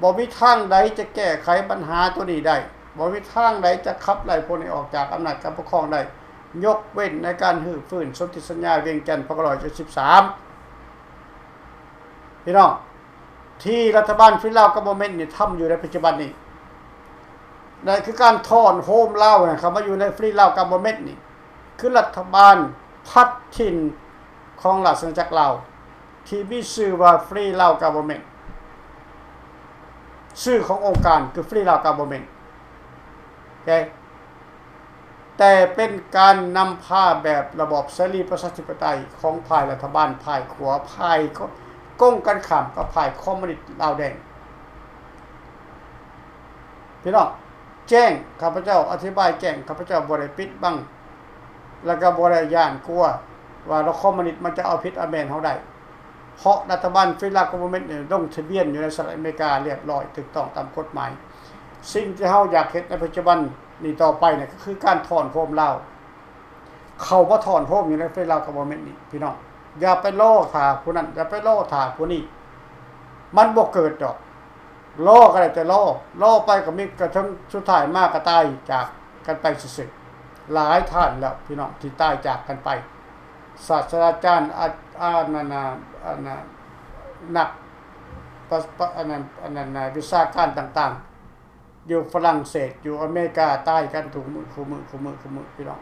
บ่มีทางใดจะแก้ไขปัญหาตัวนี้ได้บ่มีทางใดจะขับไล่พวกนี้ออกจากอำนาจการปกครองได้ยกเว้นในการฮื้อฟื้นสนธิสัญญาเวียงจันทน์2573พี่น้องที่รัฐบาลฟินแลนด์กับโมเมนต์นี่ทำอยู่ในปัจจุบันนี้นั่นคือการถอนโฮมลาวนะครับมาอยู่ในฟรีลาวกับโมเมนต์นี่คือรัฐบาลพัดถิ่นของราชอาณาจักรลาวที่มีชื่อว่าฟรีลาวกับโมเมนต์ชื่อขององค์การคือฟรีลาวกับโมเมนต์โอเคแต่เป็นการนำพาแบบระบอบเสรีประชาธิปไตยของฝ่ายรัฐบาลฝ่ายขวาฝ่ายก้งกันข้ามกับฝ่ายคอมมิวนิสต์ลาวแดงพี่น้อง แจ้งข้าพเจ้าอธิบายแจ้งข้าพเจ้าบ่ได้ปิดบังแล้วก็บ่ได้ย่านกลัวว่าเราคอมมิวนิสต์มันจะเอาผิดอาเมนเฮาได้เพราะรัฐบาลฟรีลาคอมมิวนิสต์เนี่ยลงทะเบียนอยู่ในสหรัฐอเมริกาเรียบร้อยถูกต้องตามกฎหมายสิ่งที่เฮาอยากเฮ็ดในปัจจุบันนี้ต่อไปเนี่ยก็คือการถอนโฮมลาวเข้าบ่ถอนโฮมอยู่ในฟรีลาคอมมิวนิสต์นี่พี่น้องอย่าไปล่อท่าผู้นั้นอย่าไปล่อท่าผู้นี้มันบ่เกิดดอกล่อก็ได้แต่ล่อไปก็มีกระทั่งสุดท้ายมากก็ตายจากกันไปซื่อๆหลายท่านแล้วพี่น้องที่ตายจากกันไปศาสตราจารย์นักวิชาการต่างๆอยู่ฝรั่งเศสอยู่อเมริกาตายกันทุกมื้อพี่น้อง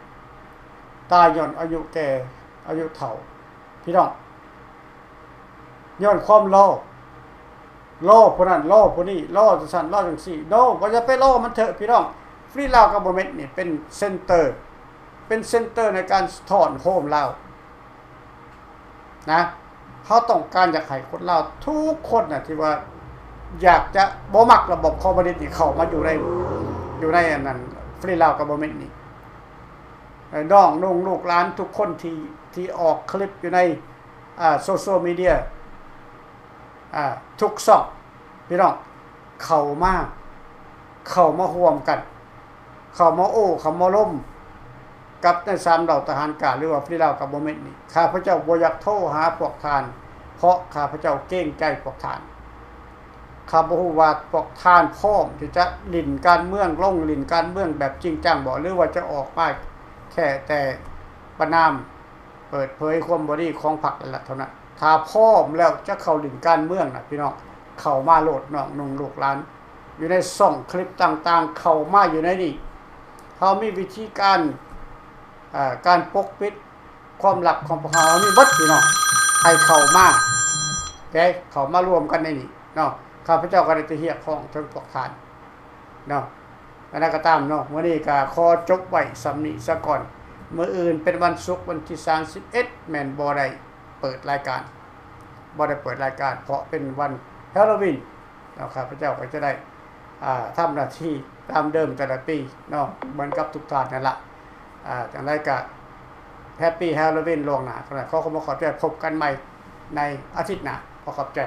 ตายย้อนอายุแก่อายุเฒ่าพี่น้องย้อนความล่อผู้นั้นล่อผู้นี้ล่อจังซั่นล่อจังซี่โนบ่จะไปล่อมันเถอะพี่น้องฟรีลาวกับบ่แม่นนี่เป็นเซ็นเตอร์ในการถอนโฮมลาวนะเขาต้องการอยากให้คนลาวทุกคนน่ะที่ว่าอยากจะบ่มักระบบคอมมิวนิสต์นี่เข้ามาอยู่ในอันนั้นฟรีลาวกับบ่แม่นนี่น้องนุ่งลูกหลานทุกคนที่ออกคลิปอยู่ในโซเชียลมีเดียทุกช่องพี่น้องเข้ามาร่วมกันเข้ามาเข้ามาล้มกับใน3เหล่าทหารกาหรือว่าฟรีลาวกับบ่แม่นนี่ข้าพเจ้าบ่อยากโทรหาพวกทานเพราะข้าพเจ้าเกรงใจพวกทานข้าบ่ฮู้ว่าพวกทานพร้อมที่จะลิ้นการเมืองลงลิ้นการเมืองแบบจริงจังบ่หรือว่าจะออกมาแค่แต่ประนามเปิดเผยความบ่ดีของพรรคนั่นแหละเท่านั้นถ้าพร้อมแล้วจะเข้าลิ้นการเมืองน่ะพี่น้องเข้ามาโลดน้องนุ่งลูกหลานอยู่ในช่องคลิปต่างๆเข้ามาอยู่ในนี่เฮามีวิธีการปกปิดความลับของพวกเรามีบัดพี่น้องให้เข้ามาเข้ามารวมกันในนี้เนาะข้าพเจ้าก็ได้เรียกร้องถึงพวกท่านเนาะอันนั้นก็ตามเนาะมื้อนี้ก็ขอจบไว้สำนี้ซะก่อนมื้ออื่นเป็นวันศุกร์วันที่31แม่นบ่ได้เปิดรายการเพราะเป็นวันฮาโลวีนเนาะข้าพเจ้าก็จะได้ทำหน้าที่ตามเดิมแต่ละปีเนาะเหมือนกับทุกท่านนั่นล่ะจังได๋ก็แฮปปี้ฮาโลวีนล่วงหน้าขอขอบใจพบกันใหม่ในอาทิตย์หน้าขอขอบใจ